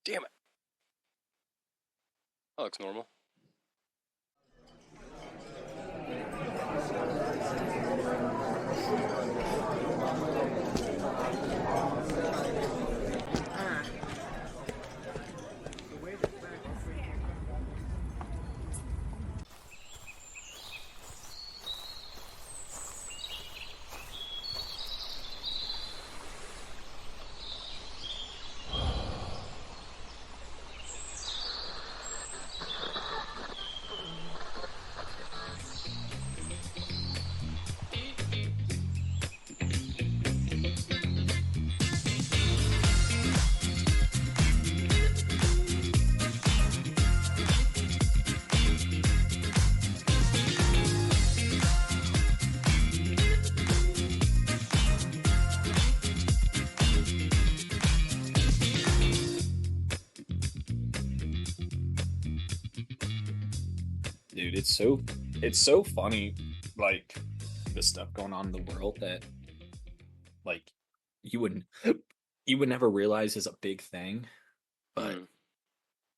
Damn it. That looks normal. Dude, it's so funny, like the stuff going on in the world that like you wouldn't you would never realize is a big thing, but Mm.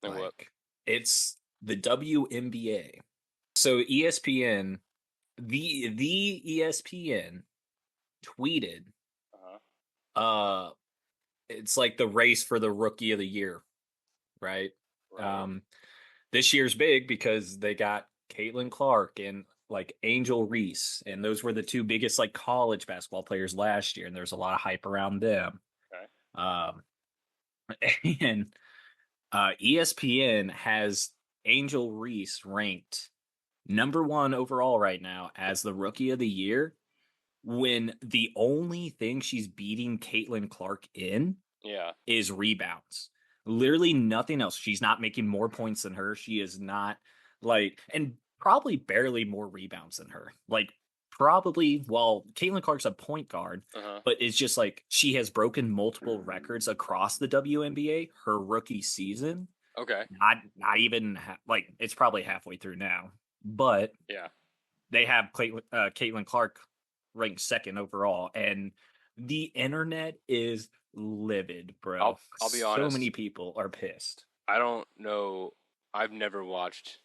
Like what? like it's the WNBA. So ESPN, the ESPN tweeted, Uh-huh. uh, it's like the race for the rookie of the year, right? Right. Um, this year's big because they got Caitlin Clark and like Angel Reese, and those were the two biggest like college basketball players last year, and there's a lot of hype around them. Okay. Um, and ESPN has Angel Reese ranked number one overall right now as the rookie of the year, when the only thing she's beating Caitlin Clark in Yeah. is rebounds. Literally nothing else. She's not making more points than her. She is not and probably barely more rebounds than her. Like, probably, well, Caitlin Clark's a point guard, Uh-huh. but it's just like she has broken multiple records across the WNBA her rookie season. Okay. Not even like it's probably halfway through now, but Yeah. they have Caitlin Clark ranked second overall, and the internet is livid, bro. I'll be So honest. many people are pissed. I don't know. I've never watched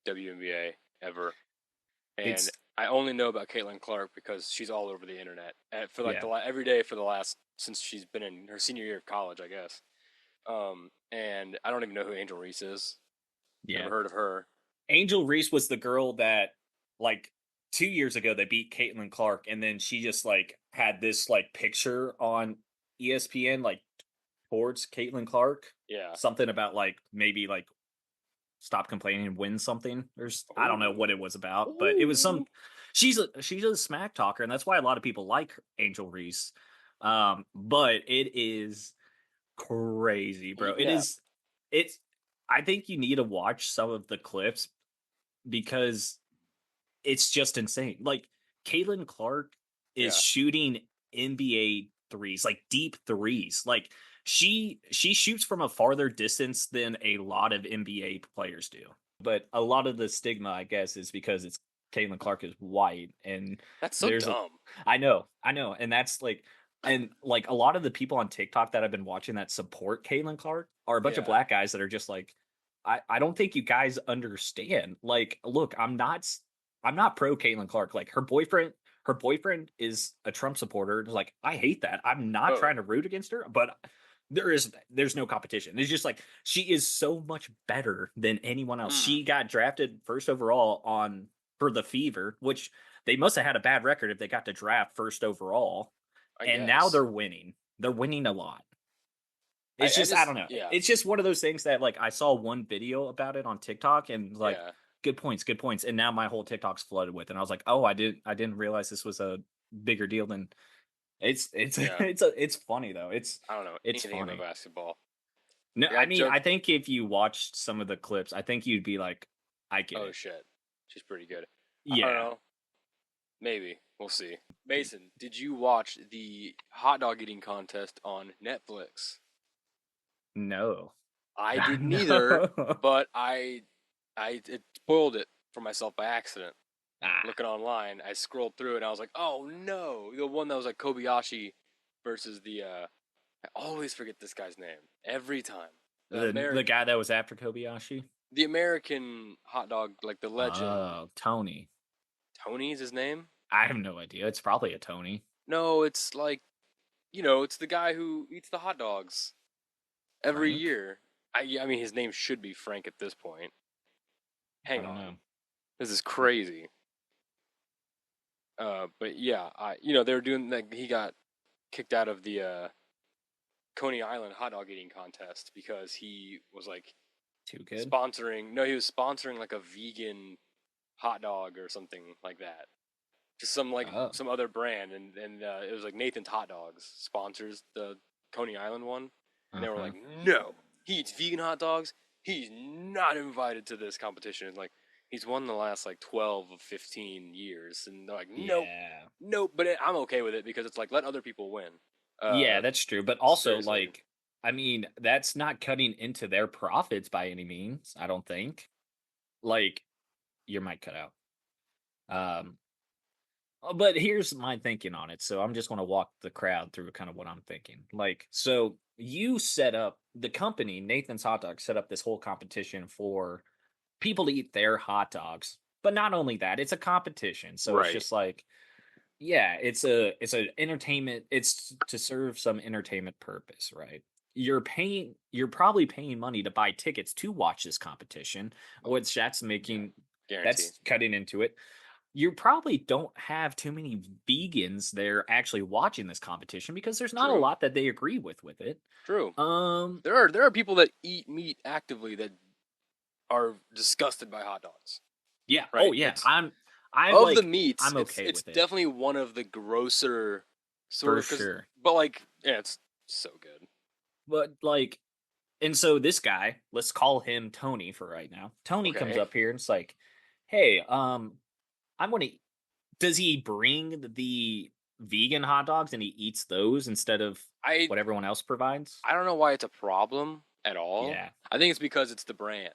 WNBA ever, and It's I only know about Caitlin Clark because she's all over the internet and for like yeah, every day for the last since she's been in her senior year of college, I guess. And I don't even know who Angel Reese is. yeah. Never heard of her. Angel Reese was the girl that like 2 years ago they beat Caitlin Clark, and then she just like had this like picture on ESPN like towards Caitlin Clark, Yeah. something about like maybe like stop complaining and win something. I don't know Oh. what it was about, but it was Ooh. some. She's a smack talker, and that's why a lot of people like Angel Reese. But it is crazy, bro. Yeah. It's. I think you need to watch some of the clips because it's just insane. Like Caitlin Clark is Yeah. shooting NBA threes, like deep threes. Like she shoots from a farther distance than a lot of NBA players do. But a lot of the stigma, I guess, is because it's Caitlin Clark is white, and That's so there's a dumb. I know, and that's like and like a lot of the people on TikTok that I've been watching that support Caitlin Clark are a bunch of Yeah. black guys that are just like, I don't think you guys understand. Like, look, I'm not pro Caitlin Clark. Like her boyfriend is a Trump supporter. Like, I hate that. I'm not Oh. trying to root against her, but there's no competition. It's just like she is so much better than anyone else. Mm. She got drafted first overall on for the Fever, which they must have had a bad record if they got to draft first overall. I And now guess. they're winning. They're winning a lot. It's I just I just don't know. yeah. It's just one of those things that like I saw one video about it on TikTok and like Yeah. good points, and now my whole TikTok's flooded with, and I was like, oh, I didn't realize this was a bigger deal than it's Yeah. it's funny though. I don't know It's anything about funny. basketball. No, Yeah, I I mean, I joked. think if you watched some of the clips, I think you'd be like, I get Oh it. shit. She's pretty good. I don't Yeah. know. Maybe. We'll see. Mason, did you watch the hot dog eating contest on Netflix? No. I didn't either, No. but I it spoiled it for myself by accident. Ah, Looking online, I scrolled through it and I was like, "Oh no!" The one that was like KobYahi versus the I always forget this guy's name every time. The The guy that was after Kobayashi. the American hot dog, like the legend. Oh, Tony. Tony's his name? I have no idea. It's probably a Tony. No, it's like it's the guy who eats the hot dogs every Frank. year. I mean, his name should be Frank at this point. I Hang don't know. on, this is crazy. But yeah, they were doing like he got kicked out of the Coney Island hot dog eating contest because he was like Too good. sponsoring. No, he was sponsoring like a vegan hot dog or something like that. Just Oh. some other brand, and it was like Nathan's Hot Dogs sponsors the Coney Island one, and they were like, no, he eats vegan hot dogs. He's not invited to this competition. Like he's won the last like 12 of 15 years, and they're like, nope, Yeah. nope. But I'm okay with it because it's like let other people win. Yeah, that's true. But also, Seriously, like, I mean, that's not cutting into their profits by any means. I don't think. Like, your mic cut out. But here's my thinking on it. So I'm just going to walk the crowd through kind of what I'm thinking. Like, so you set up the company, Nathan's Hot Dogs, set up this whole competition for people to eat their hot dogs. But not only that, it's a competition. So it's right, just like, yeah, it's a entertainment. It's to serve some entertainment purpose, right? You're probably paying money to buy tickets to watch this competition, which yeah, guarantee. that's cutting into it. You probably don't have too many vegans there actually watching this competition because there's not a True, lot that they agree with it. true. Um, There are people that eat meat actively that are disgusted by hot dogs. yeah. Oh, Right? yeah. It's I'm of the like, meats, I'm it's okay it's with it definitely one of the grosser sort for of because, sure. but like yeah, it's so good. But like, and so this guy, let's call him Tony for right now. Tony comes Okay, up here and it's like, hey, I'm gonna. Does he bring the vegan hot dogs and he eats those instead of I what everyone else provides? I don't know why it's a problem at all. Yeah. I think it's because it's the brand.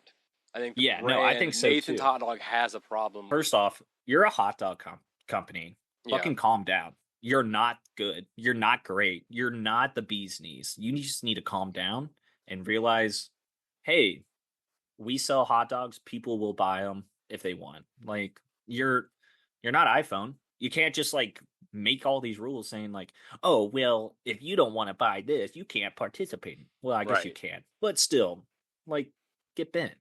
I think the Yeah, no, I think brand so Nathan's too. Hot Dog has a problem with. First off, you're a hot dog company. Yeah, Fucking calm down. You're not good. You're not great. You're not the bee's knees. You just need to calm down and realize, hey, we sell hot dogs. People will buy them if they want. Like you're not iPhone. You can't just like make all these rules saying like, oh well, if you don't want to buy this, you can't participate. Well, I guess you right. can, but still, like, get bent.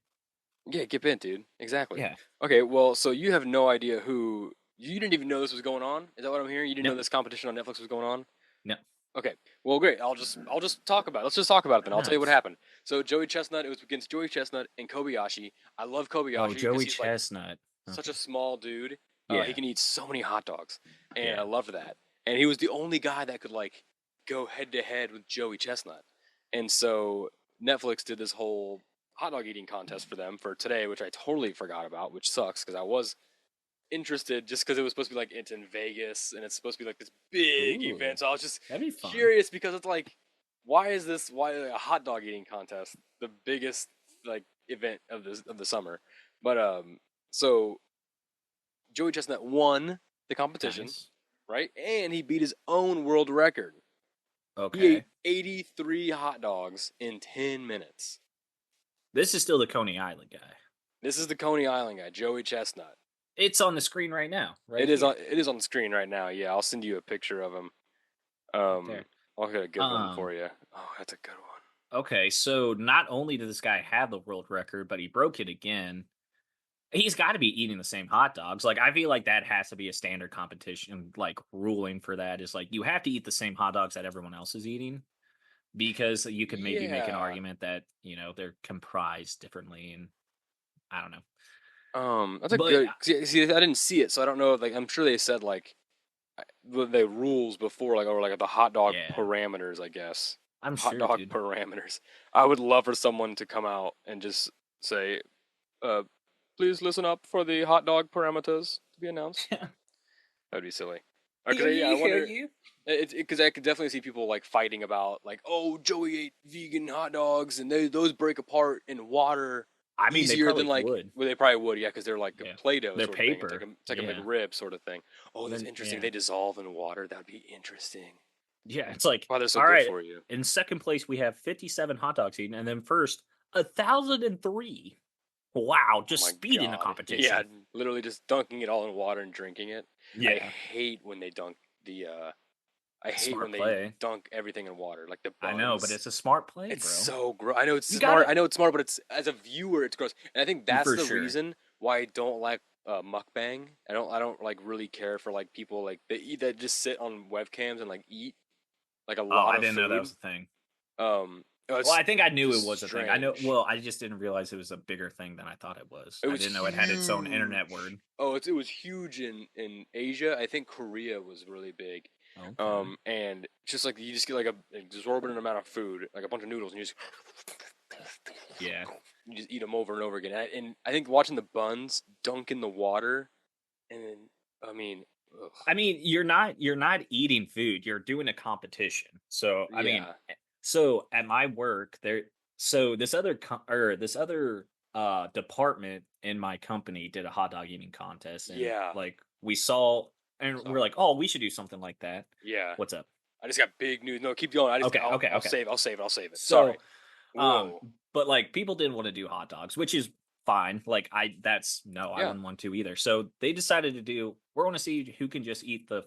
Yeah, get bent, dude. Exactly. Yeah. Okay, well, so you have no idea who you didn't even know this was going on. Is that what I'm hearing? You didn't No. know this competition on Netflix was going on? No. Okay. Well, great. I'll just talk about it. Let's just talk about it then. I'll tell you what Nice. happened. So Joey Chestnut, it was against Joey Chestnut and KobYahi. I love Oh, KobYahi because Joey he's like Chestnut. such Okay. a small dude. He Yeah. can eat so many hot dogs, and I Yeah. loved that. And he was the only guy that could like go head to head with Joey Chestnut. And so Netflix did this whole hot dog eating contest for them for today, which I totally forgot about, which sucks because I was interested just because it was supposed to be like it's in Vegas and it's supposed to be like this big Ooh, event. So I was just that'd be fun. curious because it's like, why a hot dog eating contest the biggest like event of the summer? But so Joey Chestnut won the competition, Nice. right? And he beat his own world record. He ate Okay. 83 hot dogs in 10 minutes. This is still the Coney Island guy. This is the Coney Island guy, Joey Chestnut. It's on the screen right now, right It is here, it is on the screen right now. Yeah, I'll send you a picture of him. right there. I'll get a good one Um. for you. Oh, that's a good one. Okay, so not only did this guy have the world record, but he broke it again. He's got to be eating the same hot dogs. Like, I feel like that has to be a standard competition, like ruling for that is like you have to eat the same hot dogs that everyone else is eating because you could maybe make an Yeah. argument that they're comprised differently, and I don't know. That's a But good. See, I didn't see it, so I don't know. Like, I'm sure they said like the rules before, like or like the hot dog yeah, parameters, I guess. I'm Hot sure, dog dude. parameters. I would love for someone to come out and just say, uh, "Please listen up for the hot dog parameters to be announced." That'd be silly. Hear Because yeah, I you, hear wonder. you. It's because I could definitely see people like fighting about like, oh, Joey ate vegan hot dogs and those break apart in water I mean, they easier than probably like would. well they probably would, yeah, because they're like Yeah, a Play-Doh they're sort of thing. It's paper. like a Yeah. McRib sort of thing. Oh, And that's then interesting. yeah, They dissolve in water. That would be interesting. yeah. It's like, Why they're so all good right. for you. In second place, we have 57 hot dogs eaten, and then first 1,003. Wow, Oh just my speed in the god. Yeah, competition. literally just dunking it all in water and drinking it. I Yeah, hate when they dunk the I hate when smart they play. dunk everything in water, like the I know, but buns. it's a smart play, It's bro. so gross. I know it's You smart. gotta I know it's smart, but it's as a viewer, it's gross. And I think that's for the sure. reason why I don't like mukbang. I don't like really care for like people like that eat that just sit on webcams and like eat like a Oh, lot I of didn't know that food. was a thing. Well, It's I think I knew it just was a thing. I know. strange. Well, I just didn't realize it was a bigger thing than I thought it was. It I was didn't know it had its own internet word. huge. Oh, it was huge in Asia. I think Korea was really big. Okay. And just like you just get like a exorbitant amount of food, like a bunch of noodles, and Yeah. you just eat them over and over again. And I think watching the buns dunk in the water, and then I mean, ugh, I mean, you're not eating food. You're doing a competition. So, I mean, yeah, so at my work there, so this other department in my company did a hot dog eating contest, and yeah. like we saw, and we're Sorry, like, oh, we should do something like that. yeah. What's up? I just got big news. No, keep going. Okay, okay, okay. I'll save it. Sorry. So, Whoa. but like people didn't want to do hot dogs, which is fine. Like I Yeah, wouldn't want to either. So they decided to do. We're going to see who can just eat the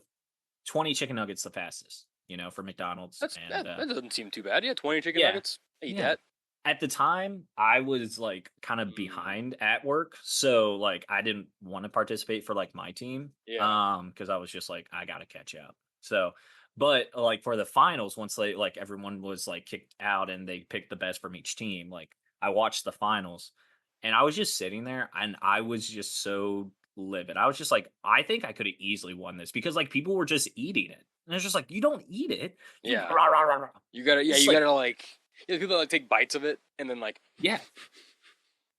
20 chicken nuggets the fastest. For McDonald's, and that doesn't seem too bad. Yeah, 20 chicken yeah, nuggets. I eat yeah. that. At the time, I was like kind of Mm, behind at work, so like I didn't want to participate for like my team, yeah, because I was just like I gotta catch up. So, but like for the finals, once they like everyone was like kicked out and they picked the best from each team, like I watched the finals, and I was just sitting there and I was just so livid. I was just like, I think I could have easily won this because like people were just eating it, and it's just like you don't eat it, you yeah. rah, rah, rah, rah. Yeah, It's you like gotta like, yeah, people that, like take bites of it and then like yeah.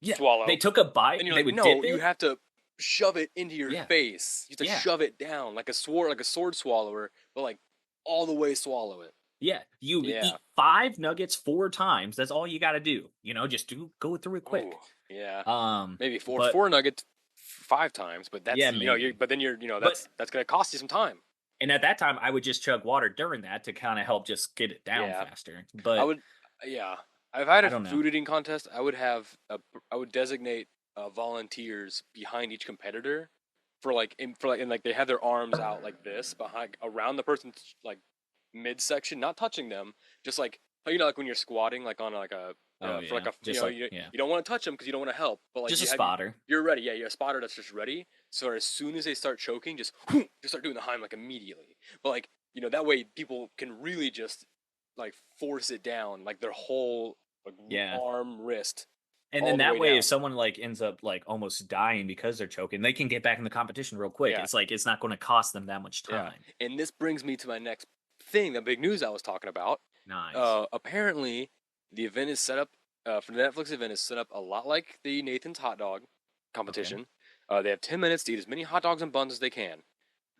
Yeah, they swallow. took a bite, And you're they like, would dip no, you it. have to shove it into your Yeah, face. You have to yeah, shove it down like a sword swallower, but like all the way swallow it. yeah. You Yeah. eat 5 nuggets 4 times, that's all you gotta do, just go through it Oh, quick. yeah. Um, Maybe four but four nuggets 5 times, but that's yeah, you maybe. but then But that's gonna cost you some time. and at that time, I would just chug water during that to kinda help just get it down Yeah. faster, I but would yeah. If I had I a don't know. food eating contest, I would designate volunteers behind each competitor and like they have their arms out like this behind around the person's like midsection, not touching them, just like like when you're squatting like on like a Oh, for like yeah, a just like yeah. you don't want to touch them because you don't want to help, but like Just a spotter. you're ready. Yeah, you're a spotter that's just ready. So as soon as they start choking, just start doing the Heim like immediately. But like that way people can really just like force it down like their whole like Yeah. arm wrist And all then the that way way, if down. someone like ends up like almost dying because they're choking, they can get back in the competition real quick. Yeah, It's like it's not going to cost them that much yeah. time. And this brings me to my next thing, the big news I was talking about. Nice. Apparently, the event is set up for the Netflix event is set up a lot like the Nathan's hot dog Okay. competition. They have 10 minutes to eat as many hot dogs and buns as they can.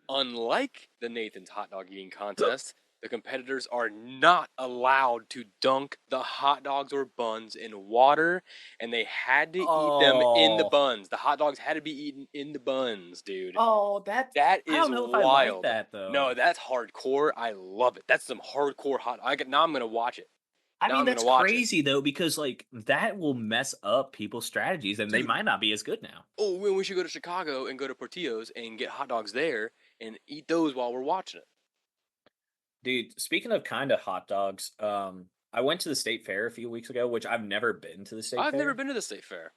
Unlike the Nathan's hot dog eating contest, the competitors are not allowed to dunk the hot dogs or buns in water, and they had to eat them in the Oh, buns. The hot dogs had to be eaten in the buns, dude. oh, that That I is don't know if I like wild. that No, though. that's hardcore. I love it. That's some hardcore hot. Now I'm gonna watch it. I Now mean, I'm gonna that's watch it, crazy though because like that will mess up people's strategies and they dude. might not be as good now. Oh, we should go to Chicago and go to Portillo's and get hot dogs there and eat those while we're watching it. Dude, speaking of kind of hot dogs, I went to the state fair a few weeks ago, which I've never been to the state I've never fair. been to the state fair.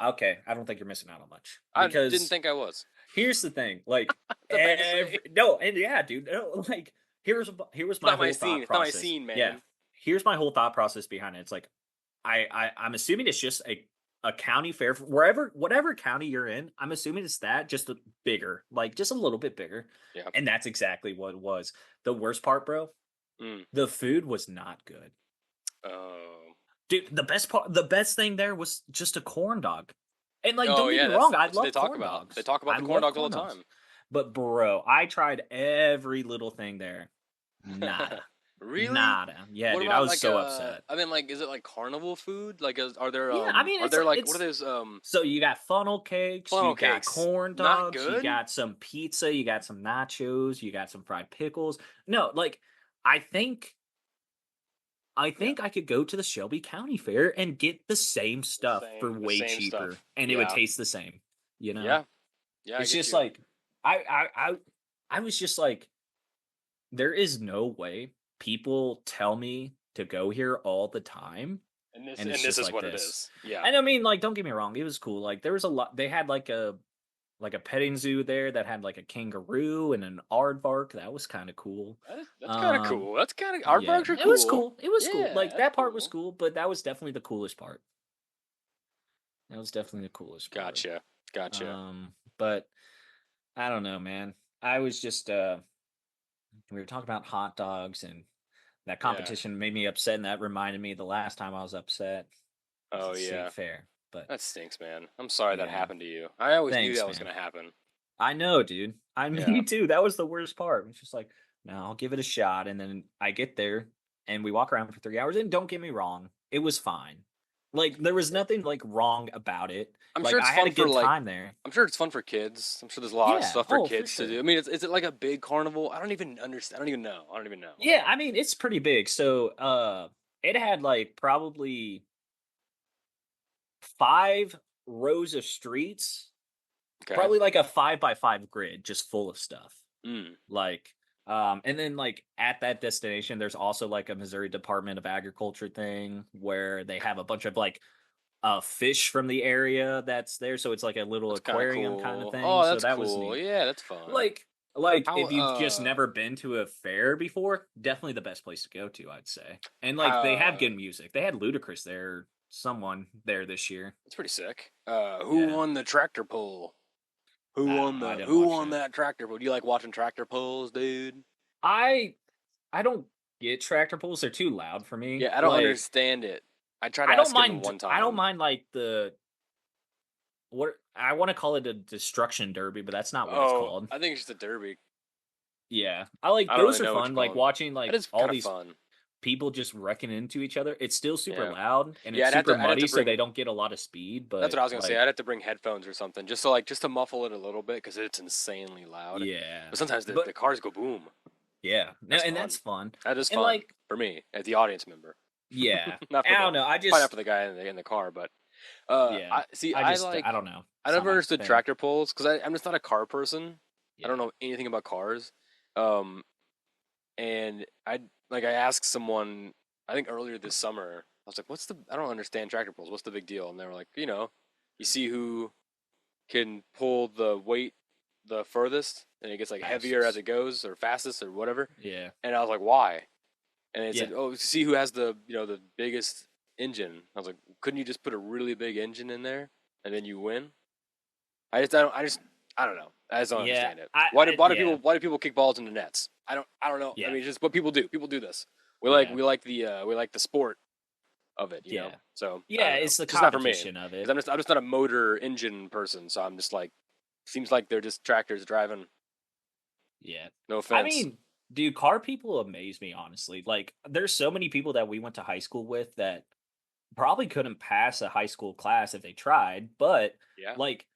Okay, I don't think you're missing out on much I didn't because think I was. here's the thing, like Is that bad to say? no, and yeah, dude, no, like here was It's my not my whole scene. thought It's not my process. scene, Yeah, man. here's my whole thought process behind it. It's like I'm assuming it's just a county fair wherever whatever county you're in. I'm assuming it's that just a bigger, like just a little bit bigger, Yeah. and that's exactly what it was. The worst part, bro, Mm. the food was not good. Oh. Dude, the best thing there was just a corn dog. And like, Oh don't get yeah, me wrong, I that's what they love talk corn about. They dogs. talk about I the corn love dogs all corn the dogs. time. But bro, I tried every little thing there. Nada. Really? Nada. Yeah, What dude, I about was like so upset. I mean like is it like carnival food? Like Yeah, I mean are there like what are it's those so you got funnel cakes, funnel you got cakes? corn Not dogs, you good? got some pizza, you got some nachos, you got some fried pickles. No, like I think I Yeah. think I could go to the Shelby County Fair and get the same The stuff for same the way same stuff. cheaper, and it would Yeah. taste the same, you know? Yeah. Yeah, I It's get just you. like I I I I was just like, there is no way people tell me to go here all the time, and it's And this just is like what it this. is. Yeah. And I mean, like, don't get me wrong, it was cool. Like, there was a lot. They had like a petting zoo there that had like a kangaroo and an aardvark. That was kind of cool. That's kind of Um, cool. That's kind of yeah, aardvarks are it was cool. cool. It was cool. Yeah, Like that's that part was cool. cool, but that was definitely the coolest part. That was definitely the coolest part. Gotcha. Gotcha. But I don't know, man. I was just we were talking about hot dogs and that Yeah. competition made me upset, and that reminded me the last time I was upset was Oh the state yeah. fair. But That stinks, man. I'm sorry that yeah, happened to you. I always knew thanks, that was man. gonna happen. I know, dude. I Yeah. me too. That was the worst part. It's just like, no, I'll give it a shot, and then I get there and we walk around for 3 hours. And don't get me wrong, it was fine. Like there was nothing like wrong about it. I'm Like sure it's I had a fun for good like time there. I'm sure it's fun for kids. I'm sure there's a lot of Yeah. stuff for Oh, for kids to do. sure. I mean, is it like a big carnival? I don't even understand. I don't even know. I don't even know. Yeah, I mean it's pretty big. So it had like probably 5 rows of streets, Okay. probably like a 5 by 5 grid, just full of stuff. Mm. Like, and then like at that destination, there's also like a Missouri Department of Agriculture thing where they have a bunch of like fish from the area that's there. So it's like a little That's kind of aquarium kind of cool. thing. Oh, So that's that was cool. neat. Yeah, that's fun. Like like How if you've just never been to a fair before, definitely the best place to go to, I'd say. And like they have how good music. They had Ludacris there, someone there this year. That's pretty sick. Who Yeah. won the tractor pull? I don't know. I didn't Who watch won it. that tractor pull? Do you like watching tractor pulls, dude? I I don't get tractor pulls. They're too loud for me. Yeah, I don't Like understand it. I tried asking one I don't time. mind like the what I want to call it a destruction derby, but that's not what it's Oh, called. I think it's just a derby. Yeah. I like I don't really those are know what you fun. call Like them. watching That like is all kind of these fun. people just wrecking into each other. It's still super Yeah, loud and yeah. it's super I'd have muddy, to so bring. they don't get a lot of speed, That's but what I was gonna say. like I'd have to bring headphones or something, just to muffle it a little bit because it's insanely loud. yeah. But sometimes the But cars go boom. yeah. No, That's and fun. that's fun. That is And fun like for me as the audience member. yeah. Not for I the don't know. I Probably not just for the guy in the car, but yeah. I see. I just I don't know. I It's not never my understood thing. tractor pulls because I'm just not a car person. I don't Yeah. know anything about cars. Um, and I asked someone I think earlier this summer. I was like, I don't understand tractor pulls. What's the big deal? And they were like, you see who can pull the weight the furthest, and it gets like heavier as Fastest. it goes, or fastest, or whatever. Yeah. And I was like, why? And they Yeah. said, oh, see who has the biggest engine. I was like, couldn't you just put a really big engine in there and then you win? I don't know. I just don't Yeah. understand it. Yeah. Why do people kick balls into nets? I don't know. I Yeah. mean, it's just what people do. People do this. Yeah. We like the sport of it, Yeah. So I Yeah, don't know. it's the It's just not for me. competition of 'Cause it. I'm just not a motor engine person. So I'm just like, seems like they're just tractors driving. Yeah. No I offense. mean, dude, car people amaze me, honestly. Like, there's so many people that we went to high school with that probably couldn't pass a high school class if they tried, but Yeah. like,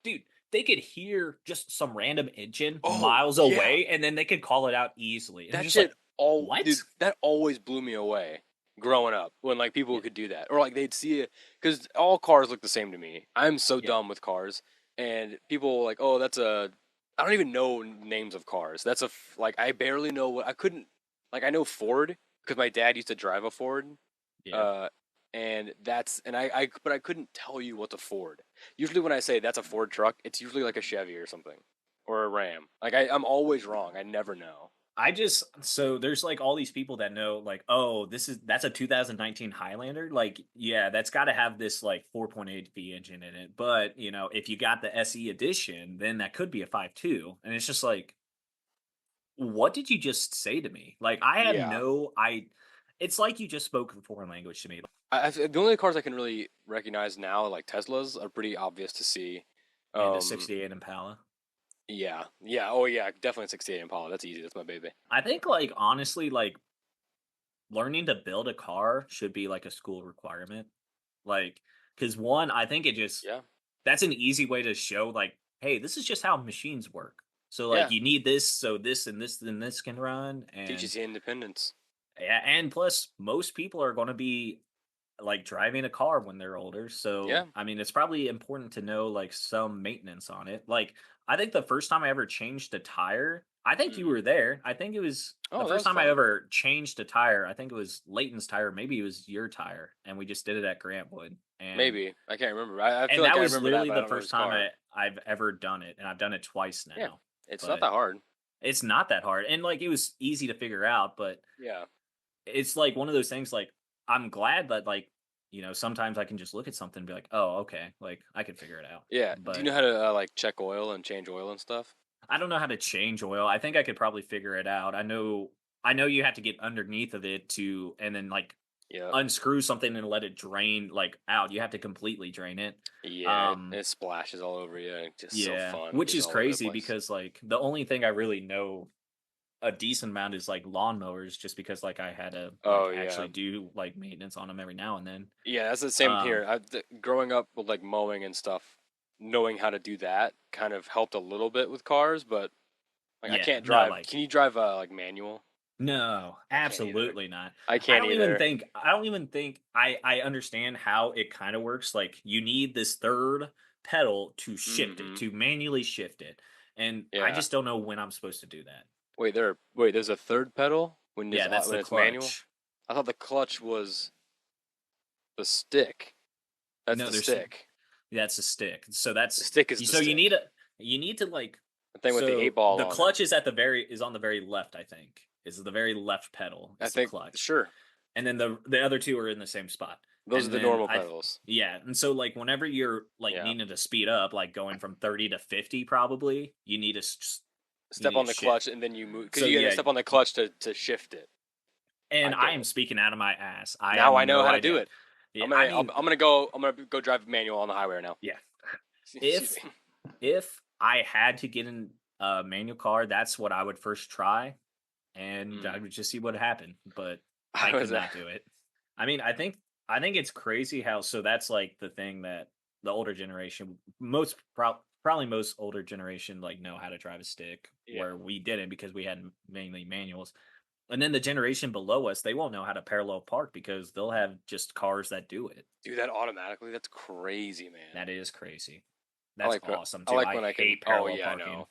dude, they could hear just some random engine Oh miles yeah. away and then they could call it out easily. And it's That just like, shit all what? dude, that always blew me away growing up when like people Yeah. could do that or like they'd see it because all cars look the same to me. I'm so Yeah. dumb with cars and people like, oh, that's a I don't even know names of cars. Like I barely know what I couldn't like I know Ford because my dad used to drive a Ford. Yeah. Uh, and that's and but I couldn't tell you what's a Ford. Usually when I say that's a Ford truck, it's usually like a Chevy or something or a Ram. Like I'm always wrong. I never know. I just so there's like all these people that know like, oh, that's a 2019 Highlander. Like, yeah, that's got to have this like 4.8 V engine in it. But if you got the SE edition, then that could be a 5.2. And it's just like, what did you just say to me? Like, I have Yeah. no I. It's like you just spoke a foreign language to me. The only cars I can really recognize now, like Teslas, are pretty obvious to see. And a Um, 68 Impala. yeah, oh yeah, definitely 68 Impala. That's easy. That's my baby. I think like honestly, like learning to build a car should be like a school requirement. Like, because one, I think it just Yeah, that's an easy way to show like, hey, this is just how machines work. So like yeah. you need this so this and this can run, and Teaches you independence. Yeah, and plus most people are going to be like driving a car when they're older. So, Yeah. I mean, it's probably important to know like some maintenance on it. Like, I think the first time I ever changed a tire, I think you Mm. were there. I think it was the Oh, that first was time I fun. ever changed a tire. I think it was Leighton's tire. Maybe it was your tire. And we just did it at Grantwood. Maybe I can't remember. I feel And like that I was remember that, literally but I the don't remember first his time car. I've ever done it. And I've done it twice Yeah, now. it's not But that hard. it's not that hard. And like it was easy to figure out. But Yeah, it's like one of those things like I'm glad that like sometimes I can just look at something and be like, "Oh, okay, like I can figure it out." yeah. Do you But know how to like check oil and change oil and stuff? I don't know how to change oil. I think I could probably figure it out. I know you have to get underneath of it to and then like Yeah, unscrew something and let it drain like out. You have to completely drain it. yeah. Um It splashes all over you. And it's just so yeah, fun. which Gets is all over the crazy place. because like the only thing I really know a decent amount is like lawnmowers just because like I had to like Oh yeah, actually do like maintenance on them every now and then. yeah. That's the same Um here. Growing up with like mowing and stuff, knowing how to do that kind of helped a little bit with cars, but like I Yeah, can't no, drive. like Can you drive like manual? no, I can't either. absolutely not. I I can't don't even either. think I don't even think I understand how it kind of works. Like you need this third pedal to shift it, Mm-hmm. to manually shift it. And I Yeah. just don't know when I'm supposed to do that. There's a third pedal Yeah, that's when the it's manual. clutch. I thought the clutch was the stick. That's No, the there's stick. that's a stick. So The that's stick is the so stick. you need to like The thing with the eight so ball the on it. clutch is on the very left, I think. Is the very left pedal I is the think clutch. sure. And then the other two are in the same spot. Those are And the then normal pedals. yeah, and so like whenever you're like Yeah. needing to speed up, like going from 30 to 50, probably you Step need on to the clutch shift. and then you move because So you got to yeah, step on the clutch to shift it. and I get I am it. speaking out of my ass. I have Now I know no how to do idea. it. Yeah, I mean, I'm gonna go drive manual on the highway right now. yeah. Excuse If me. if I had to get in a manual car, that's what I would first try, and I Mm. would just see what happened. But I I could was not do it. I mean, I think it's crazy how so that's like the thing that the older generation, probably most older generation like know how to drive a stick, yeah. where we didn't because we had mainly manuals. And then the generation below us, they won't know how to parallel park because they'll have just cars that do it. Do that automatically. That's crazy, man. That is crazy. I That's like when awesome I too. like I when I can. hate Oh parallel yeah, I parking. know.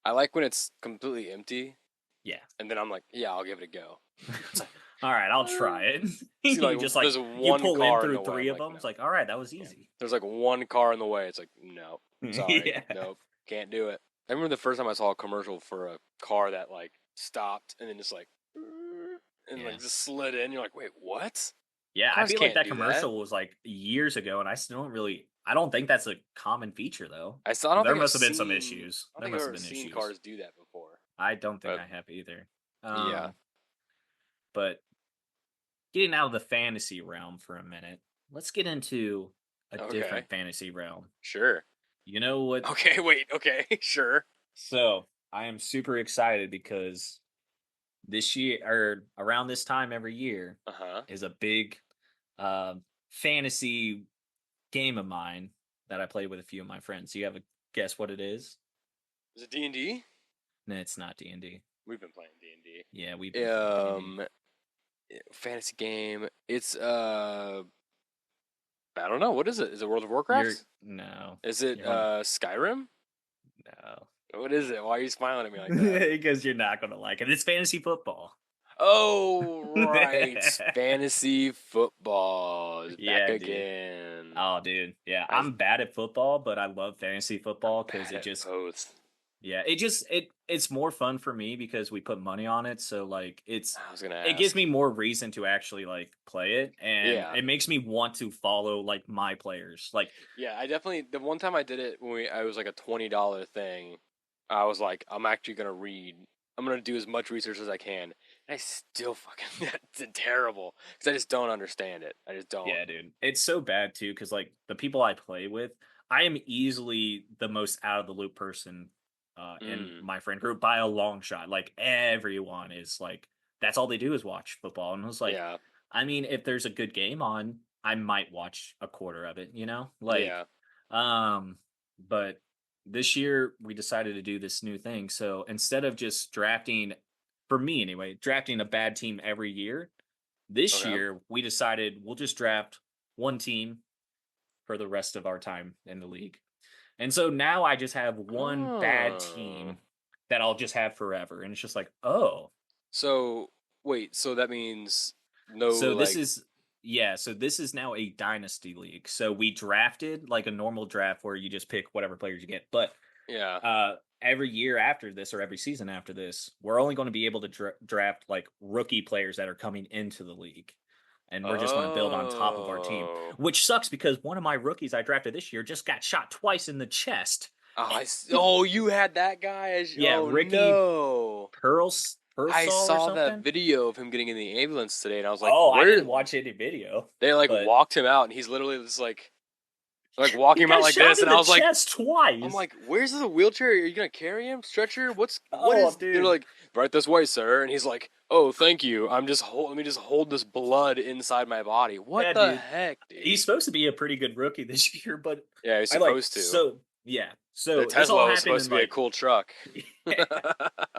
I like when it's completely empty, Yeah. and then I'm like, yeah, I'll give it a go. It's like, All right, I'll uh, try it. see, You like just like there's you one pull in car in through the way. I'm three of like, them. no. It's like, all right, that was Yeah. easy. There's like one car in the way. It's like, no, sorry, Yeah. nope, can't do it. I remember the first time I saw a commercial for a car that like stopped and then just like and Yeah. like just slid in. You're like, wait, what? Yeah, I Cars feel like can't that do that. commercial was like years ago, and I don't think that's a common feature though. I don't There think I've must have been some seen. issues. I don't There think I've must have ever been seen issues. cars do that before. I don't think But I have either. yeah, But getting out of the fantasy realm for a minute, let's get into a okay, different fantasy realm. sure. You know what? Okay, wait, okay, sure. So I am super excited because this year or around this time every year Uh huh. is a big uh, fantasy game of mine that I play with a few of my friends. You have a guess what it is? Is it D&D? No, it's not D and D. We've been playing D&D. Yeah, we've been playing D and D. Fantasy game. It's I don't know. What is it? Is it World of You're Warcraft? no, Is it you don't Skyrim? no What is it? Why are you smiling at me like that? because you're not gonna like it. It's fantasy football. Oh right, fantasy football is back Yeah, dude. again. Oh, dude. Yeah, I, I'm bad at football, but I love fantasy I'm football because bad it at just both. yeah, it's more fun for me because we put money on it, so like I was gonna it gives ask. me more reason to actually like play it and Yeah, it makes me want to follow like my players. Like yeah. I definitely the one time I did it when I was like a $20 thing. I was like, I'm actually gonna read. I'm gonna do as much research as I can. And I still fucking did terrible because I just don't understand it. I just don't. yeah, dude. It's so bad too cuz like the people I play with, I am easily the most out of the loop person in Mm, my friend group by a long shot. Like everyone is like that's all they do is watch football and I was like yeah, I mean, if there's a good game on, I might watch a quarter of it, you know? Like, yeah. um, but this year we decided to do this new thing. So instead of just drafting for me anyway, drafting a bad team every year. This Okay. year, we decided we'll just draft one team for the rest of our time in the league. And so now I just have one bad Oh. team that I'll just have forever. And it's just like, oh, So wait, so that means no so this like is yeah, so this is now a dynasty league. So we drafted like a normal draft where you just pick whatever players you get. But yeah. every year after this or every season after this, we're only going to be able to draft like rookie players that are coming into the league. And we're just going to build on top of our team, Oh. which sucks because one of my rookies I drafted this year just got shot twice in the chest. Oh, you had that guy as Yeah, oh Ricky no. I Pearsall or saw that something. video of him getting in the ambulance today and I was like, Oh, I where didn't watch any video, they like but walked him out and he's literally just like walking he him out got like shot this in and I the was like chest I'm twice. like, where's the wheelchair? Are you gonna carry him? Stretcher? What Oh, is? They're dude. like, right this way, sir. And he's like, oh, thank you. Let me just hold this blood inside my body. What Yeah, the dude. heck, He's dude? supposed to be a pretty good rookie this year, but Yeah, he's I like supposed to. so yeah. The So this all Tesla was happened supposed in to be a like cool truck.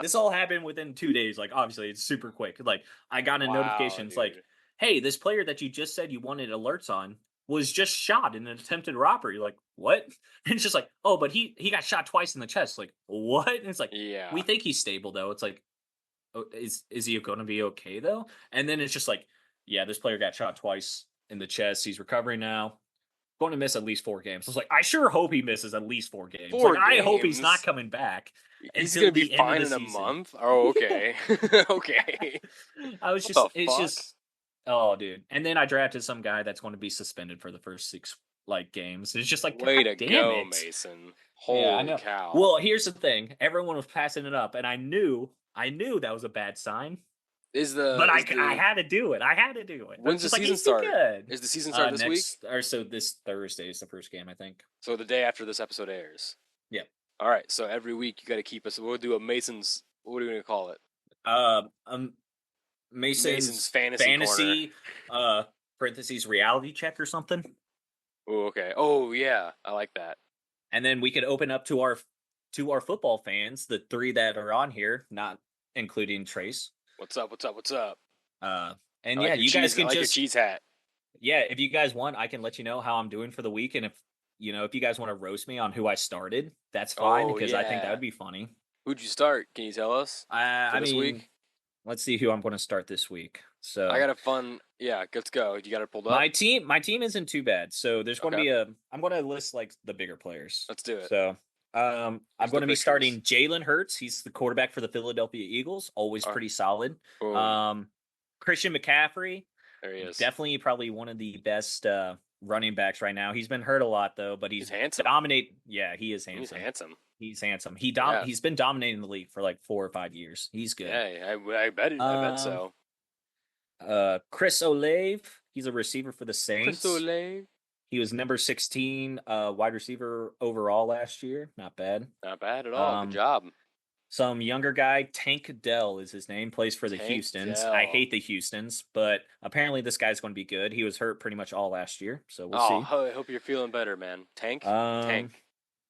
this all happened within 2 days. Like obviously it's super quick. Like I got a Wow, notification. It's like, dude. hey, this player that you just said you wanted alerts on was just shot in an attempted robbery. Like, what? And it's just like, oh, but he got shot twice in the chest. Like, what? And it's like, we Yeah. think he's stable though. It's like, oh, is he going to be okay though? And then it's just like, yeah, this player got shot twice in the chest. He's recovering now. Going to miss at least 4 games. I was like, I sure hope he misses at least 4 games. Like, Four I hope he's not games. coming back He's until gonna be the end of fine the in a season. month. Oh, Yeah. okay. Okay. I was What just, the it's fuck? just, oh, dude. And then I drafted some guy that's going to be suspended for the first six like games. It's just like, Way God to damn go, it. Mason. Yeah, I Holy know. cow. Well, here's the thing. Everyone was passing it up, and I knew that was a bad sign. But Is I the had to do it. I had to do it. I was when's the just like, season he's too start? good. Is the season start this week? Next or so this Thursday is the first game, I think. So the day after this episode airs. Yep. All right. So every week you got to keep us. We'll do a Mason's. What are we gonna call it? Uh, um, Mason's Mason's fantasy corner. fantasy parentheses reality check or something. Oh, okay. Oh, yeah. I like that. And then we could open up to our football fans, the three that are on here, not including Trace. What's up? What's up? What's up? Uh and I yeah, like your you guys cheese. I can like your just cheese hat. yeah, if you guys want, I can let you know how I'm doing for the week. And if you know, if you guys want to roast me on who I started, that's fine Oh, because I think that yeah. would be funny. Who'd you start? Can you tell us for I this mean, week? let's see who I'm going to start this week. I So got a fun. Yeah, let's go. You got it pulled up? my team isn't too bad. So there's going to Okay. be a I'm going to list like the bigger players. Let's do it. So I'm Where's the going to be pictures? starting Jalen Hurts. He's the quarterback for the Philadelphia Eagles. Always All right. pretty solid. Boom. Christian McCaffrey, There he is. definitely probably one of the best running backs right now. He's been hurt a lot though, but He's he's handsome. dominate. Yeah, he is He's handsome. handsome. He's handsome. Yeah. He's been dominating the league for like 4 or 5 years. He's good. Yeah. I bet it. I bet Um, so. Chris Olave, he's a receiver for the Crystal Saints. Lake. He was number 16 wide receiver overall last year. Not bad. Not bad at all. Good Um, job. some younger guy, Tank Dell is his name, plays for the Tank Houstons. I Dell. hate the Houstons, but apparently this guy's going to be good. He was hurt pretty much all last year, so we'll Oh, see. I hope you're feeling better, man. Tank? Um, Tank.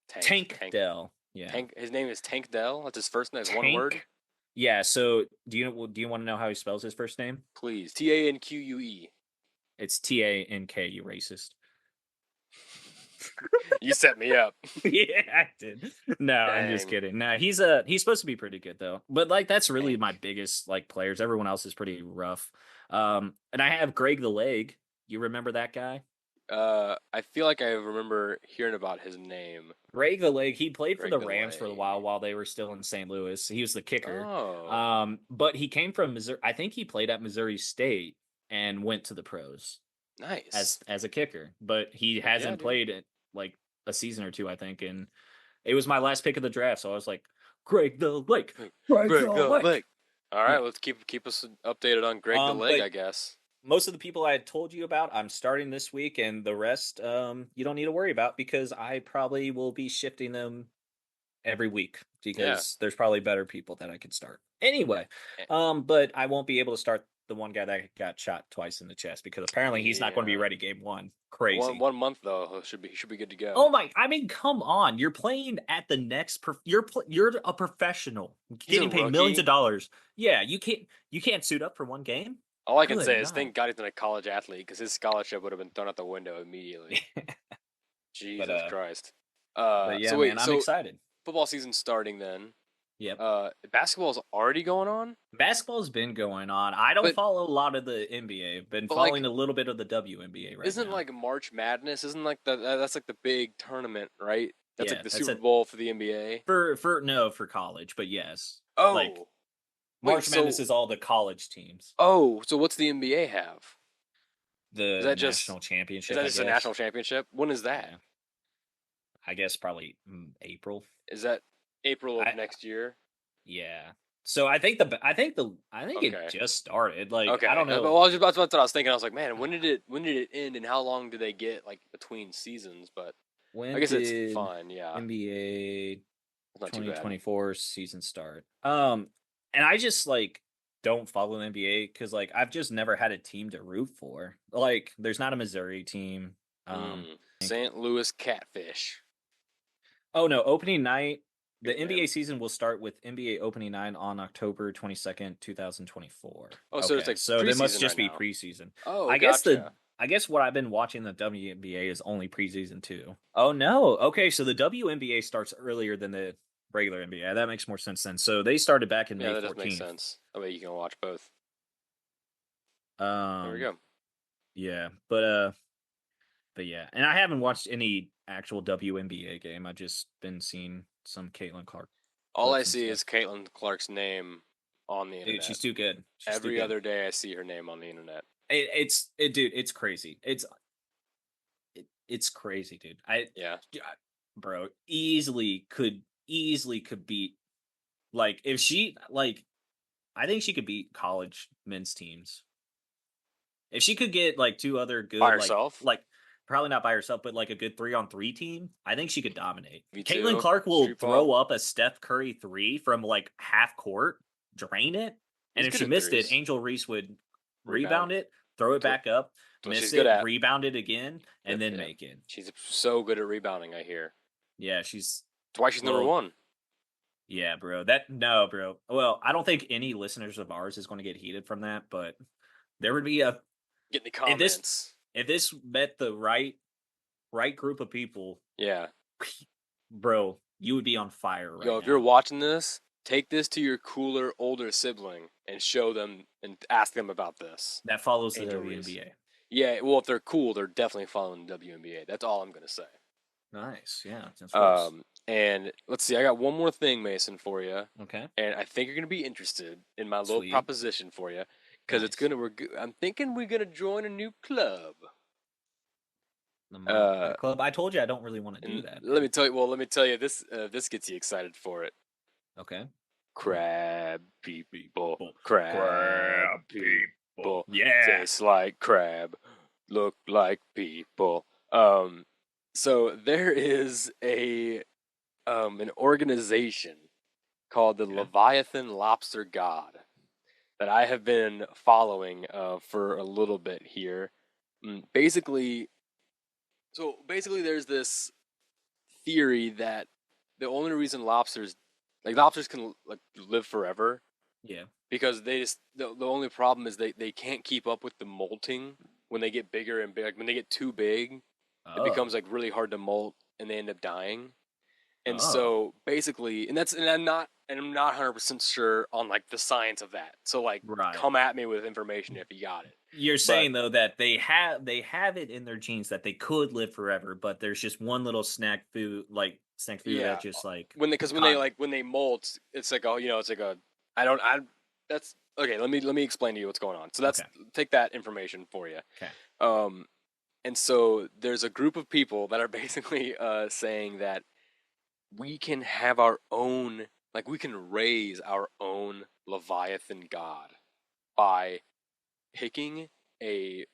Tank. Tank Tank. Dell. Yeah. Tank. His name is Tank Dell. That's his first name. It's one word. Tank. Yeah, so do you want to know how he spells his first name? Please. Tanque. It's Tank, you racist. You set me up. Yeah, I did. No, I'm just Dang. kidding. No, he's supposed to be pretty good though. But like that's really my Tank. biggest like players. Everyone else is pretty rough. And I have Greg the Leg. You remember that guy? I feel like I remember hearing about his name. Greg the Leg. He played for Greg the the Rams for a Leg. while they were still in St. Louis. He was the kicker. Oh, But he came from Missouri. I think he played at Missouri State and went to the pros nice. as a kicker. But he Heck yeah, hasn't dude. played it like a season or two, I think. And it was my last pick of the draft, so I was like, Greg the Lake. Greg Greg the the Lake. Leg. All right, Yeah. let's keep us updated on Greg the Leg, But I guess. most of the people I had told you about, I'm starting this week, and the rest, you don't need to worry about because I probably will be shifting them every week Yeah. because there's probably better people that I could start. Anyway, Eh, but I won't be able to start the one guy that got shot twice in the chest because apparently he's not going to be Yeah. ready game 1. One Crazy. one month though, he should be good to Oh go. my! I mean, come on! You're playing at the next. You're a professional, He's a getting paid millions of rookie. dollars. Yeah, you can't suit up for one game. All I can Good say is night. thank God he's not a college athlete because his scholarship would have been thrown out the window immediately. but Jesus uh, Christ. but So yeah, man, wait, I'm so excited. football season's starting then. Yep. Basketball's already going on, Basketball's been going on. I don't but follow a lot of the NBA. Been like, following a little bit of the WNBA right isn't now. like March Madness? Isn't like that's like the big tournament, right? That's like Yeah, the that's Super it Bowl for the NBA. for college, but yes, like Oh, wait, March Madness is all the college teams. so what's the NBA have? Is The that just national championship, I a national guess. championship? When is that? Yeah, I guess probably April. Is that April of I next year? Yeah. So I think it Okay. just started. Like I Okay. don't But know that's what I was thinking. I was like, man, when did it end and how long do they get like between seasons? But I when guess it's did fine. Yeah, NBA it's not too bad. 2024 season start. And I just like don't follow the NBA because like I've just never had a team to root for. Like there's not a Missouri team. Think- St. Louis Catfish. oh no, opening night. The Big man. NBA season will start with NBA opening night on October 22nd, 2024. Oh, so it's Okay, like so they must preseason just right be now. preseason. Oh, I guess the gotcha. I guess what I've been watching the WNBA is only preseason too. Oh no. Okay, so the WNBA starts earlier than the regular NBA. That makes more sense then. So they started back in Yeah, May that does make 14th. sense. That way you can watch both. There we Um go. yeah, but yeah. And I haven't watched any actual WNBA game. I've just been seeing some Caitlin Clark All I clips and see stuff. is Caitlin Clark's name on the Dude, internet. she's too good. She's too Every good. other day I see her name on the internet. Dude, it's crazy. It's crazy, dude. Yeah. Bro, easily could beat like if she like I think she could beat college men's teams. If she could get like two other By good herself? like probably not by herself, but like a good 3-on-3 team, I think she could dominate. Caitlin V2, Clark will street ball. throw up a Steph Curry 3 from like half court, drain it, and She's if good she at missed it, threes. Angel Reese would Rebound. rebound it, throw it That's back up, what she's miss good it, at. rebound it again, and Yep, then yep. make it. She's so good at rebounding, I hear. Yeah, she's That's why she's number well, one. yeah, bro. That no, bro. Well, I don't think any listeners of ours is going to get heated from that, but there would be a Get in the if this comments. if this met the right group of people, Yeah. bro, you would be on fire right Yo, if you're now. watching this, take this to your cooler, older sibling and show them and ask them about this. That follows the Angel Reese. WNBA. Yeah, well, if they're cool, they're definitely following the WNBA. That's all I'm going to say. Nice, yeah. That's close. And let's see, I got one more thing, Mason, for you. Okay. And I think you're going to be interested in my little Sweet. proposition for you. Because Nice. it's going to, I'm thinking we're going to join a new club. The Mountain Club. I told you I don't really want to do that. Let me tell you, this gets you excited for it. Okay. Crab people. Crab people. Yeah. Taste like crab. Look like people. So there is an organization called the Leviathan Lobster God that I have been following for a little bit here. Basically, there's this theory that the only reason lobsters can like live forever Yeah. because they just the only problem is they can't keep up with the molting when they get bigger and big. Like when they get too big, it becomes like really hard to molt and they end up dying. And so basically, and I'm not 100% sure on like the science of that. So like, come at me with information if you got it. You're saying though that they have it in their genes that they could live forever, but there's just one little snack food that just like when they molt, it's like it's like a that's okay. Let me explain to you what's going on. So that's take that information for you. Okay. And so there's a group of people that are basically saying that we can have our own, like we can raise our own Leviathan god by picking a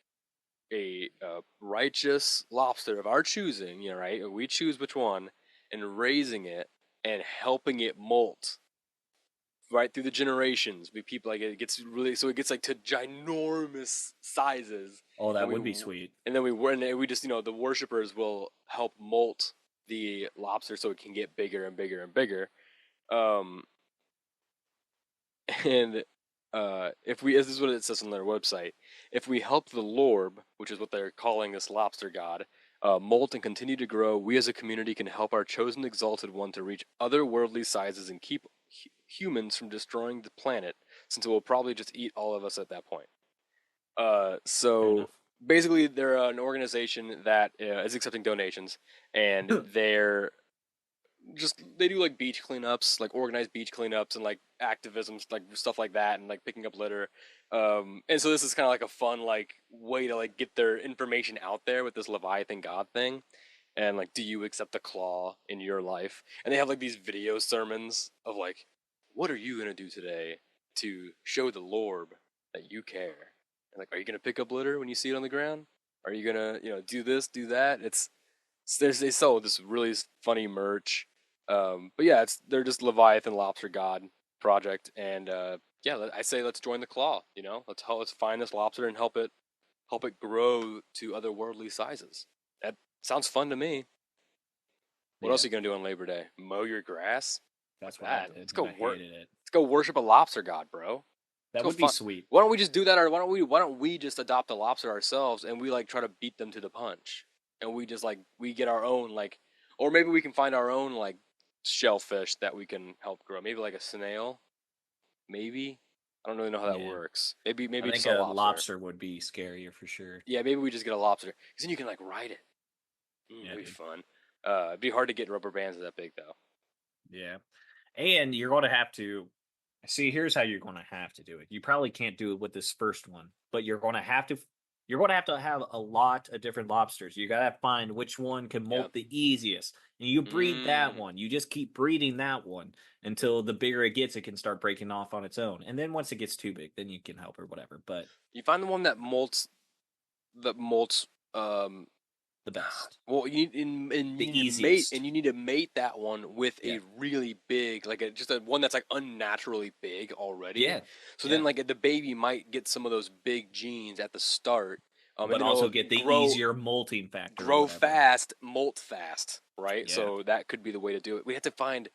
righteous lobster of our choosing, right? We choose which one and raising it and helping it molt right through the generations. We people like it gets really so it gets like to ginormous sizes, Oh, and that would be sweet. we just the worshippers will help molt the lobster so it can get bigger and bigger and bigger. Um, and if we, this is what it says on their website, if we help the lorb, which is what they're calling this lobster god, molt and continue to grow, we as a community can help our chosen exalted one to reach otherworldly sizes and keep humans from destroying the planet, since it will probably just eat all of us at that point. Fair So enough. basically, they're an organization that is accepting donations, and they do like beach cleanups, like organized beach cleanups and like activisms, like stuff like that, and like picking up litter. And so this is kind of like a fun like way to like get their information out there with this Leviathan God thing. And like, do you accept the claw in your life? And they have like these video sermons of like, what are you gonna do today to show the Lord that you care? And like, are you gonna pick up litter when you see it on the ground? Are you gonna do this, do that? They sell this really funny merch. But yeah, they're just Leviathan Lobster God project, and yeah, I say let's join the claw. Let's find this lobster and help it grow to otherworldly sizes. That sounds fun to me. What else Yeah, are you gonna do on Labor Day? Mow your grass? Fuck that's what I that. did, and I hated it. Let's go worship a lobster god, bro. That Let's would go be fun. sweet. Why don't we just do that, or why don't we just adopt a lobster ourselves and we like try to beat them to the punch, and we just like we get our own like, or maybe we can find our own like shellfish that we can help grow. Maybe like a snail. Maybe I don't really know how that Yeah, works. Maybe I maybe think just a a lobster. lobster would be scarier for sure. Yeah, maybe we just get a lobster because then you can like ride it. Yeah, That'd be dude. fun. It'd be hard to get rubber bands that big though. Yeah, and you're going to have to see. Here's how you're going to have to do it. You probably can't do it with this first one, but you're going to have to. You're going to have a lot of different lobsters. You got to find which one can Yeah. molt the easiest, and you breed that Mm. one. You just keep breeding that one until the bigger it gets, it can start breaking off on its own. And then once it gets too big, then you can help or whatever. But You find the one that molts um the best, well, you the need to mate, easiest. and you need to mate that one with Yeah, a really big, like just a one that's like unnaturally big already. yeah, So then, yeah. like the baby might get some of those big genes at the start, and But then also it'll get the grow, easier molting factor or grow whatever. fast, molt fast, right? Yeah. So that could be the way to do it. We have to find.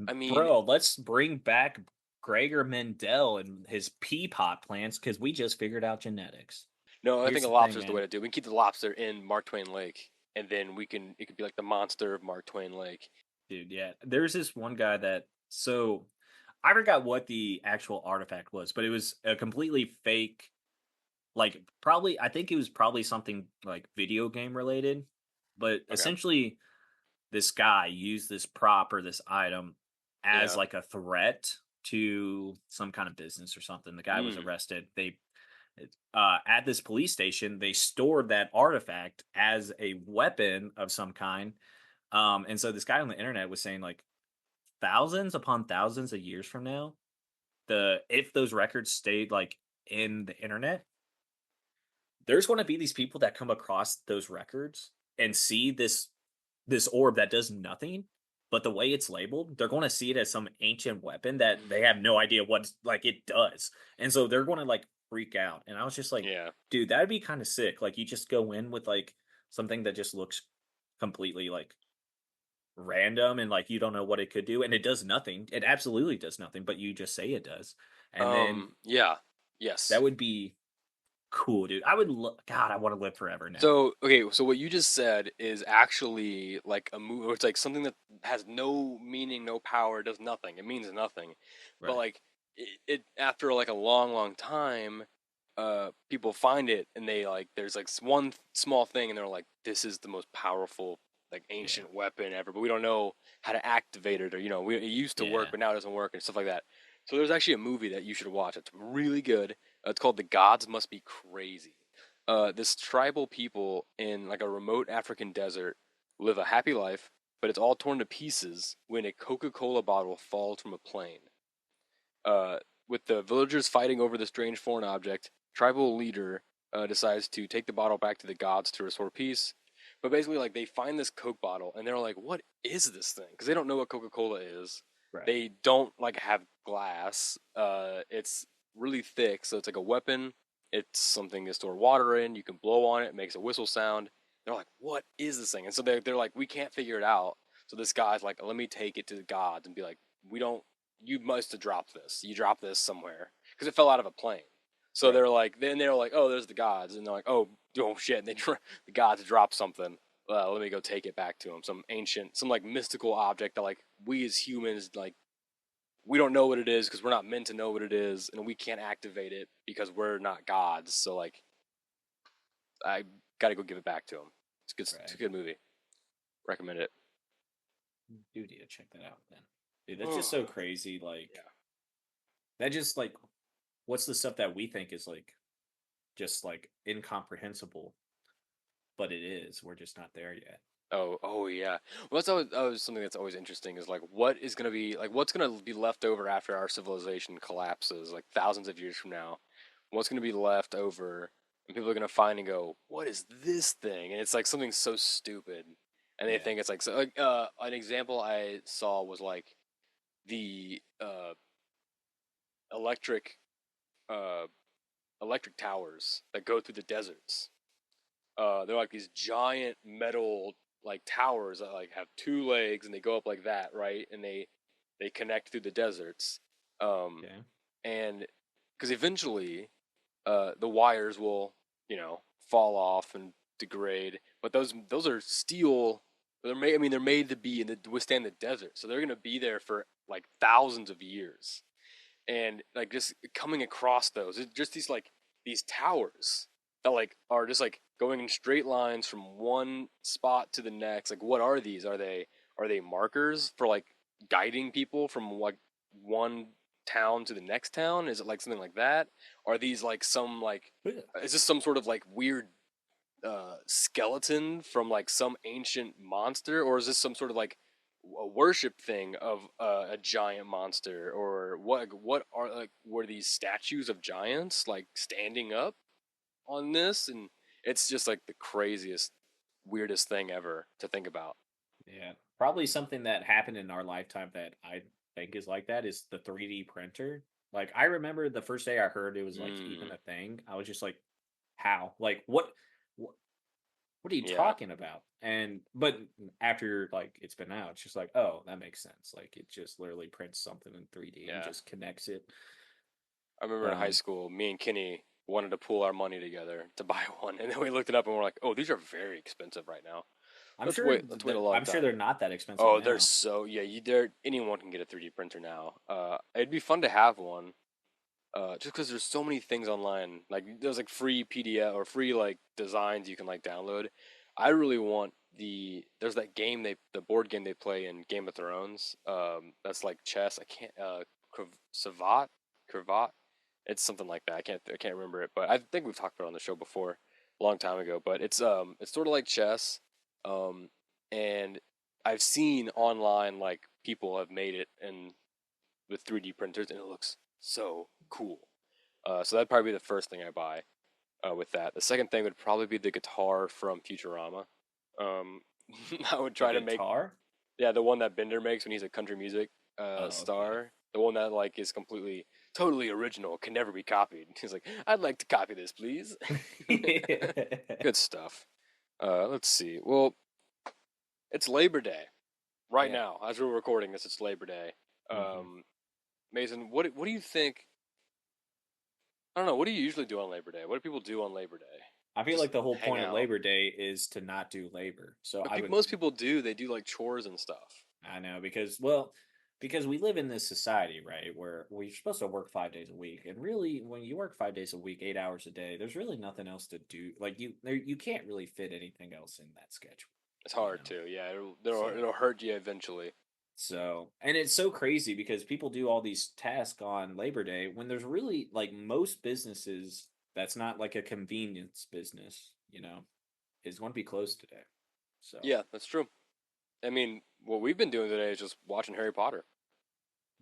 I mean, Bro, let's bring back Gregor Mendel and his pea pot plants because we just figured out genetics. no, I Here's think a the thing, lobster is the way man. to do it. We can keep the lobster in Mark Twain Lake, and then it could be like the monster of Mark Twain Lake. Dude, yeah. There's this one guy that, so I forgot what the actual artifact was, but it was a completely fake, like, probably, I think it was probably something like video game related. But Okay. essentially, this guy used this prop or this item as Yeah. like a threat to some kind of business or something. The guy was Mm. arrested. They at this police station, they stored that artifact as a weapon of some kind. And so this guy on the internet was saying like thousands upon thousands of years from now, the if those records stayed like in the internet, there's going to be these people that come across those records and see this orb that does nothing, but the way it's labeled, they're going to see it as some ancient weapon that they have no idea what like it does. And so they're going to like freak out. And I was just like, Yeah. dude, that'd be kind of sick. Like you just go in with like something that just looks completely like random and like you don't know what it could do and it does nothing. It absolutely does nothing, but you just say it does. And then Yeah. Yes. that would be cool, dude. God, I want to live forever now. So, okay, so what you just said is actually like a move, it's like something that has no meaning, no power, does nothing. It means nothing. But Right. like it after like a long, long time, people find it and they like there's like one small thing and they're like, this is the most powerful like Yeah. ancient weapon ever, but we don't know how to activate it, or it used to work Yeah. but now it doesn't work and stuff like that. So there's actually a movie that you should watch. It's really good. It's called The Gods Must Be Crazy. This tribal people in like a remote African desert live a happy life, but it's all torn to pieces when a Coca-Cola bottle falls from a plane. Uh, with the villagers fighting over the strange foreign object, tribal leader decides to take the bottle back to the gods to restore peace. But basically, like they find this Coke bottle and they're like, "What is this thing?" Because they don't know what Coca-Cola is. Right. They don't like have glass. It's really thick, so it's like a weapon. It's something to store water in. You can blow on it, it makes a whistle sound. They're like, what is this thing? And so they're like, we can't figure it out. So this guy's like, let me take it to the gods and be like, we don't. You must have dropped this. You dropped this somewhere because it fell out of a plane. So Right. they're like, then they're like, oh, there's the gods, and they're like, oh shit, and the gods dropped something. Let me go take it back to them. Some ancient, some like mystical object that like we as humans like we don't know what it is because we're not meant to know what it is, and we can't activate it because we're not gods. So like, I got to go give it back to him. It's good. It's a Right. good movie. Recommend it. Dude, yeah, check that out then. Dude, that's just so crazy. Like Yeah. that just like what's the stuff that we think is like just like incomprehensible, but it is. We're just not there yet. Oh yeah. Well, that's always something that's always interesting is like what is gonna be like what's gonna be left over after our civilization collapses like thousands of years from now. What's gonna be left over, and people are gonna find and go, what is this thing? And it's like something so stupid, and they Yeah. think it's like so. Like, an example I saw was like the electric uh electric towers that go through the deserts. They're like these giant metal like towers that like have two legs and they go up like that, right? And they connect through the deserts. Um, Okay. and because eventually, the wires will fall off and degrade. But those are steel. They're made. I mean, they're made to be to withstand the desert, so they're gonna be there for like thousands of years. And like just coming across those, just these towers that like are just like going in straight lines from one spot to the next. Like, what are these? Are they markers for like guiding people from like one town to the next town? Is it like something like that? Are these like some like Yeah. is this some sort of like weird skeleton from like some ancient monster, or is this some sort of like a worship thing of a giant monster, or what are like were these statues of giants like standing up on this? And it's just like the craziest, weirdest thing ever to think about. Yeah. Probably something that happened in our lifetime that I think is like that is the 3D printer. Like I remember the first day I heard it was like even Mm, a thing. I was just like, how? Like what what are you yeah, talking about? And but after like it's been out, it's just like, oh, that makes sense. Like it just literally prints something in 3D and yeah. just connects it. I remember in high Um, school, me and Kenny wanted to pool our money together to buy one, and then we looked it up and we're like, oh, these are very expensive right now. I'm Let's sure wait. Let's wait a long I'm sure time. they're not that expensive Oh, they're now. so yeah. Anyone can get a 3D printer now. It'd be fun to have one. Just because there's so many things online. Like there's like free PDF or free like designs you can like download. I really want there's that game the board game they play in Game of Thrones. That's like chess. I can't Savat Cravat. It's something like that. I can't remember it, but I think we've talked about it on the show before a long time ago. But it's sort of like chess. Um, and I've seen online like people have made it and with 3D printers, and it looks so cool. So that'd probably be the first thing I buy with that. The second thing would probably be the guitar from Futurama. Um, I would The try to make guitar? yeah the one that Bender makes when he's a country music Oh, okay. star. The one that like is completely totally original, can never be copied. He's like, I'd like to copy this, please. Good stuff. Let's see. Well, it's Labor Day right Yeah. now as we're recording this. It's Labor Day. Hmm. Um, Mason, what do you think? I don't know. What do you usually do on Labor Day? What do people do on Labor Day? I feel Just like the whole hang point of out. Labor Day is to not do labor. So But I would most people do. They do like chores and stuff. I know because well, because we live in this society, right, where we're supposed to work 5 days a week, and really, when you work 5 days a week, 8 hours a day, there's really nothing else to do. Like you can't really fit anything else in that schedule, It's you hard know. to. Yeah, So it'll hurt you eventually. and it's so crazy because people do all these tasks on Labor Day when there's really like most businesses that's not like a convenience business, is going to be closed today. So Yeah, that's true. I mean, what we've been doing today is just watching Harry Potter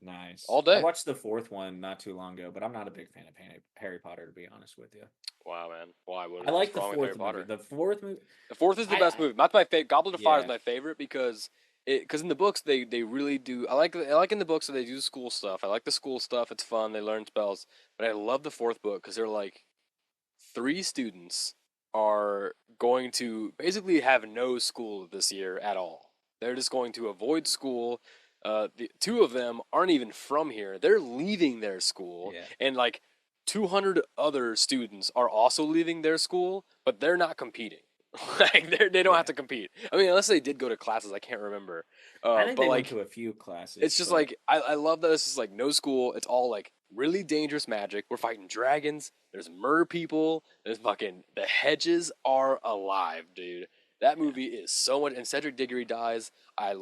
nice. all I day. watched the fourth one not too long ago, but I'm not a big fan of Harry Potter to be honest with you. Wow, man. Why? I What's like the wrong with Harry fourth movie. Potter? The fourth movie, The fourth is the I, best I movie. That's my favorite. Goblet of Fire is yeah, my favorite because because in the books they really do. I like in the books that they do school stuff. I like the school stuff. It's fun. They learn spells. But I love the fourth book because they're like three students are going to basically have no school this year at all. They're just going to avoid school. The two of them aren't even from here. They're leaving their school, Yeah. and like 200 other students are also leaving their school, but they're not competing. Like they don't have Yeah. to compete. I mean, unless they did go to classes, I can't remember. I think But they went like to a few classes, it's just but like I love that this is like no school. It's all like really dangerous magic. We're fighting dragons. There's mer people. There's fucking the hedges are alive, dude. That yeah, movie is so much. And Cedric Diggory dies. I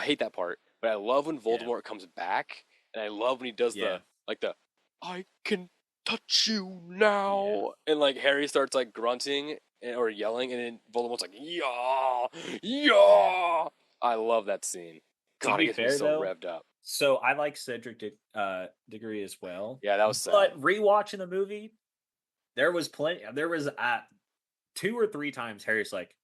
hate that part, but I love when yeah, Voldemort comes back, and I love when he does yeah, the I can touch you yeah. now, and like Harry starts like grunting or yelling, and then Voldemort's like yeah, Yeah. yeah. I love that scene. To God, it be gets me fair so though, revved up. so I like Diggory as well, Yeah, that was sad. but rewatching the movie, there was plenty. There was 2 or 3 times Harry's like,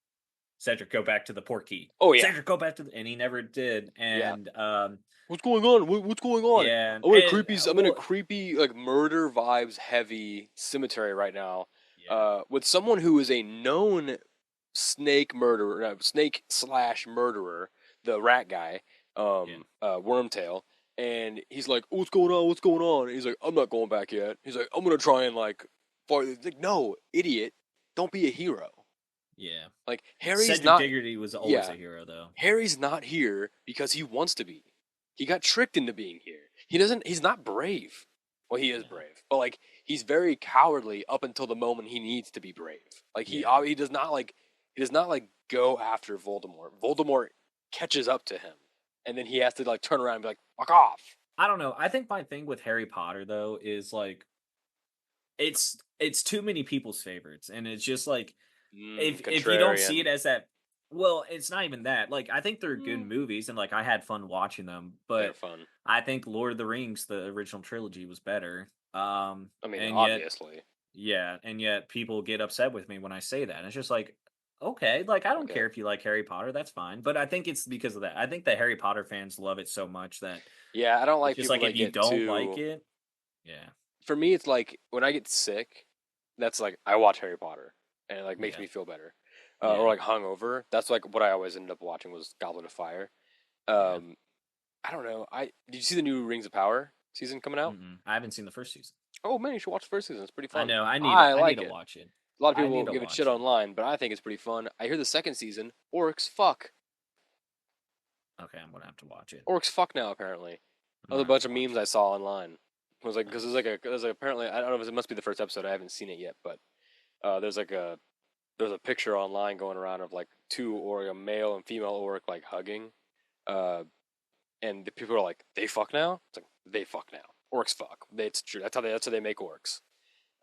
Cedric, go back to the portkey. Oh yeah, Cedric, go back to the, and he never did. yeah. And What's going on? What's going on? yeah, I'm in a and creepy. I'm in a creepy like murder vibes heavy cemetery right now. yeah, With someone who is a known snake murderer, snake slash murderer, the rat guy, yeah, Wormtail, and he's like, "What's going on? What's going on?" And he's like, "I'm not going back yet." He's like, "I'm gonna try and like fight." It's like, no, idiot, don't be a hero. yeah. Like Harry's Cedric not. Diggory was always Yeah, a hero, though. Harry's not here because he wants to be. He got tricked into being here. He doesn't. He's not brave. Well, he is No. brave, but like he's very cowardly up until the moment he needs to be brave. Like Yeah. he does not like go after Voldemort. Voldemort catches up to him, and then he has to like turn around and be like, "Fuck off." I don't know. I think my thing with Harry Potter though is like it's too many people's favorites, and it's just like if you don't see Contrarian. it as that, well, it's not even that. Like I think they're good Mm, movies, and like I had fun watching them, they're but fun. I think Lord of the Rings, the original trilogy, was better. I mean, And yet, obviously. yeah, and yet people get upset with me when I say that. And it's just like, okay, like I don't Okay. care if you like Harry Potter, that's fine. But I think it's because of that. I think the Harry Potter fans love it so much that Yeah, I don't it's like just people like that if you get don't like too. it, yeah, For me, it's like when I get sick, that's like I watch Harry Potter, and it like makes yeah, me feel better. Or yeah, like hungover. That's like what I always ended up watching was Goblet of Fire. yeah. Um, I don't know. I did you see the new Rings of Power season coming out? Mm-mm. I haven't seen the first season. Oh man, you should watch the first season. It's pretty I fun. know. I I need like to it. watch it. A lot of I people need to give it shit watch it. online, but I think it's pretty fun. I hear the second season, orcs fuck. Okay, I'm gonna have to watch it. Orcs fuck now apparently. I'm That was a gonna have bunch to of watch memes I it. saw online. It was like because Nice. there's like apparently I don't know if it must be the first episode. I haven't seen it yet, but there's like a picture online going around of like two or a male and female orc like hugging, uh, and the people are like they fuck now. It's like they fuck now. Orcs fuck. It's true. That's how they make orcs.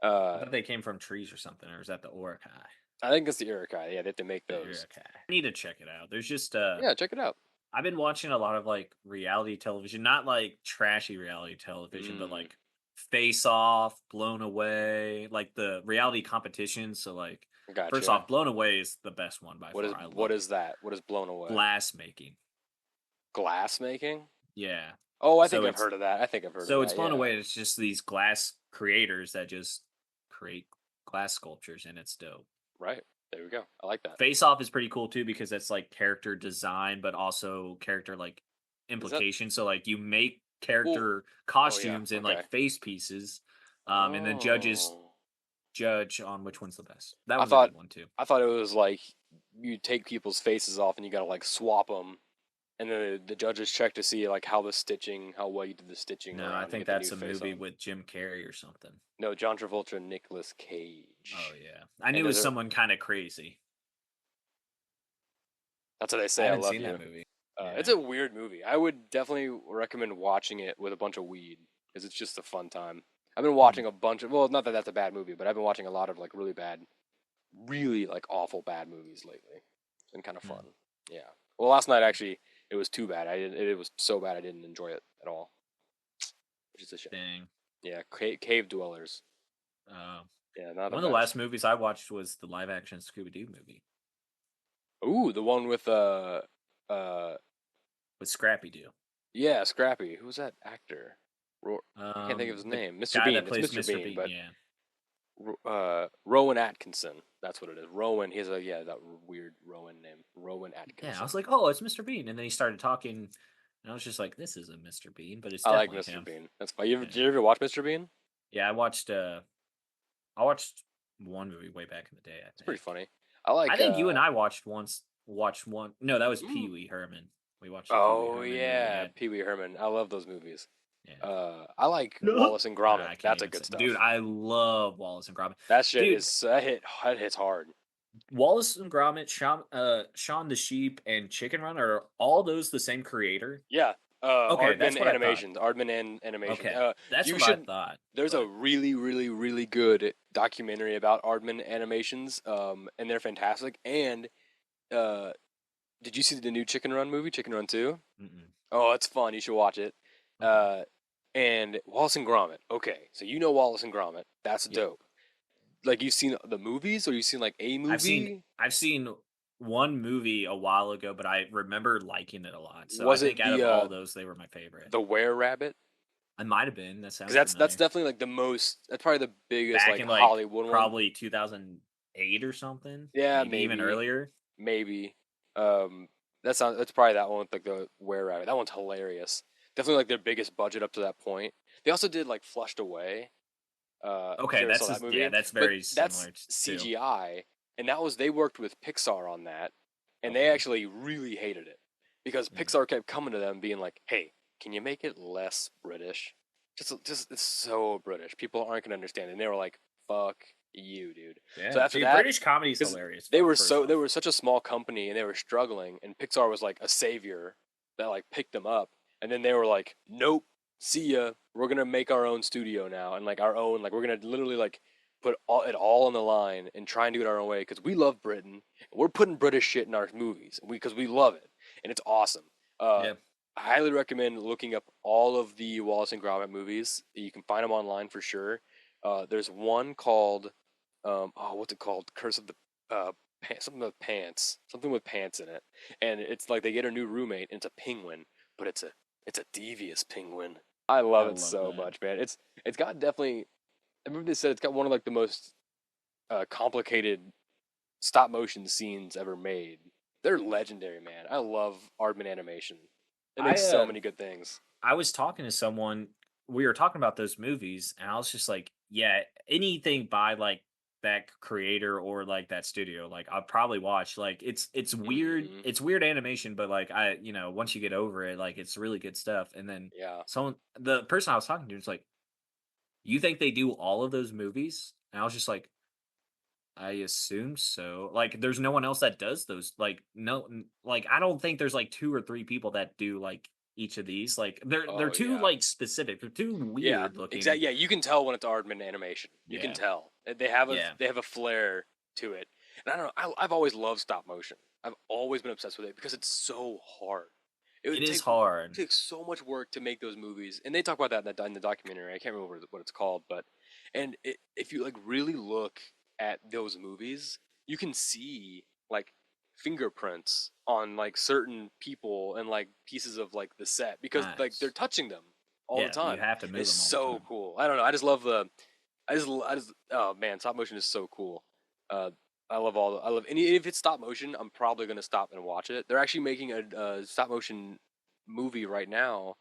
I Uh, thought they came from trees or something, or is that the Urukai? I think it's the Urukai. Yeah, they have to make The those. Urukai. I need to check it out. There's just Yeah, check it out. I've been watching a lot of like reality television, not like trashy reality television, but Mm, like Face Off, Blown Away, like the reality competitions. So like first gotcha. off, Blown Away is the best one by far. I What love is it. that? What is blown away? Glass making. Glass making? Yeah. Oh, I think So I've it's heard of that. I think I've heard of so it's that. Blown Yeah. Away. It's just these glass creators that just create glass sculptures, and it's dope. Right. There we go. I like that. Face Off is pretty cool too because it's like character design, but also character like Is that implication. So like you make well? character Oh yeah. costumes and Okay. like face pieces, and then judges Oh. judge on which one's the best. That I one's a thought good one too. I thought it was like you take people's faces off and you gotta like swap them, and then the judges check to see like how well you did the stitching No, I around to think get the new that's a face movie on. with Jim Carrey or something. No, John Travolta and Nicolas Oh Cage. yeah, I And knew it there's was a someone kind of crazy. that's what they I say. I haven't love seen you. that movie. It's Yeah. a weird movie. I would definitely recommend watching it with a bunch of weed because it's just a fun time. I've been Hmm. watching a bunch of not that that's a bad movie, but I've been watching a lot of like really bad, really like awful bad movies lately. It's been kind of Hmm. fun. Yeah. Well, last night actually it was too bad. It was so bad I didn't enjoy it at all, which is a shame. Dang. Yeah, cave dwellers. Uh, Yeah, not the One of the last best. movies I watched was the live action Scooby Doo movie. Ooh, the one with uh With Scrappy Doo. Yeah, Scrappy. Who was that actor? I can't think of his The name. Mr. guy Bean. that It's plays Mr. Mr. Bean, Bean. but Yeah. Rowan Atkinson. That's what it is. Rowan. He has that weird Rowan name. Rowan Yeah, I Atkinson. was like, oh, it's Mr. Bean, and then he started talking, and I was just like, this isn't Mr. Bean, but it's I like definitely Mr. him. Bean. That's fine. Did Yeah, you ever watch Mr. Bean? yeah. I watched one movie way back in the day. It's pretty I think. funny. I I like think you and I watched one. No, that was Pee mm, Wee Herman. We watched the Pee Wee oh Herman movie. yeah, Yeah, Pee Wee Herman. I love those movies. yeah. I like No, Wallace and Gromit. I can't That's a even say, good dude. stuff. I love Wallace and Gromit. That shit Dude, is that hits hard. Wallace and Gromit, Shaun the Sheep, and Chicken Run are all those the same creator? Yeah. Okay, that's Aardman what I thought. Animations. Aardman and Animations. Okay, that's You what I should. thought. There's a But really, really, really good documentary about Aardman Animations. And they're fantastic. And uh, did you see the new Chicken Run movie, Chicken Run 2? mm-mm. Oh, it's fun. You should watch it. Okay, Uh, and Wallace and Gromit. Okay, so you know Wallace and Gromit. That's yep. dope. Like you've seen the movies, or you've seen like a I've seen movie? I've seen one movie a while ago, but I remember liking it a lot. So I Was think it out of all those, they were my favorite. the Were Rabbit? I might have been. That Because sounds that's familiar. definitely like the most. That's probably the biggest Back like in like Hollywood one. probably 2008 or something, Yeah, maybe even maybe, earlier. maybe. Um, that's probably that one with like the Were Rabbit. That one's hilarious. Definitely like their biggest budget up to that point. They also did like Flushed Away. If Okay, you ever saw that's that just yeah, movie, that's but very that's similar too. CGI, and that was they worked with Pixar on that, and they Okay. actually really hated it because Mm. Pixar kept coming to them being like, "Hey, can you make it less British? Just it's so British. People aren't gonna understand." It. And they were like, "Fuck you, dude." So Yeah, after dude, that, British comedy is because hilarious. First they off, were such a small company and they were struggling, and Pixar was like a savior that like picked them up, and then they were like, "Nope, see ya. We're gonna make our own studio now, and like our own like we're gonna literally like put it all on the line and try and do it our own way because we love Britain. And we're putting British shit in our movies because we love it, and it's awesome." Uh, yeah. I highly recommend looking up all of the Wallace and Gromit movies. You can find them online for sure. There's one called what's it called? Curse of the something with pants, something with pants in it, and it's like they get a new roommate, and it's a penguin, but it's a devious penguin. I I love it love so that. much, man. It's got definitely. I remember they said it's got one of like the most complicated stop motion scenes ever made. They're legendary, man. I love Aardman Animation. It makes I so many good things. I was talking to someone. We were talking about those movies, and I was just like, yeah, anything by like that creator or like that studio, like I'll probably watch. Like it's weird, Hmm. it's weird animation, but like once you get over it, like it's really good stuff. And then Yeah. the person I was talking to was like, you think they do all of those movies? And I was just like, I assume so. Like, there's no one else that does those. Like, no, like I don't think there's like two or three people that do like each of these. Like, they're Oh too yeah. like specific. They're too Yeah, weird looking. exactly. Yeah, you can tell when it's Aardman animation. You can Yeah, tell yeah. they have a flair to it. And I don't know. I've always loved stop motion. I've always been obsessed with it because it's so hard. It It would is take hard. takes so much work to make those movies, and they talk about that in the documentary. I can't remember what it's called, but if you like really look at those movies, you can see like fingerprints on like certain people and like pieces of like the set because like they're Nice. touching them all the Yeah, you time. have to And move it's them all the so time. cool. I don't know. I just love the. I just. Oh man, stop motion is so cool. Uh, I love all. I love any. If it's stop motion, I'm probably gonna stop and watch it. They're actually making a stop motion movie right now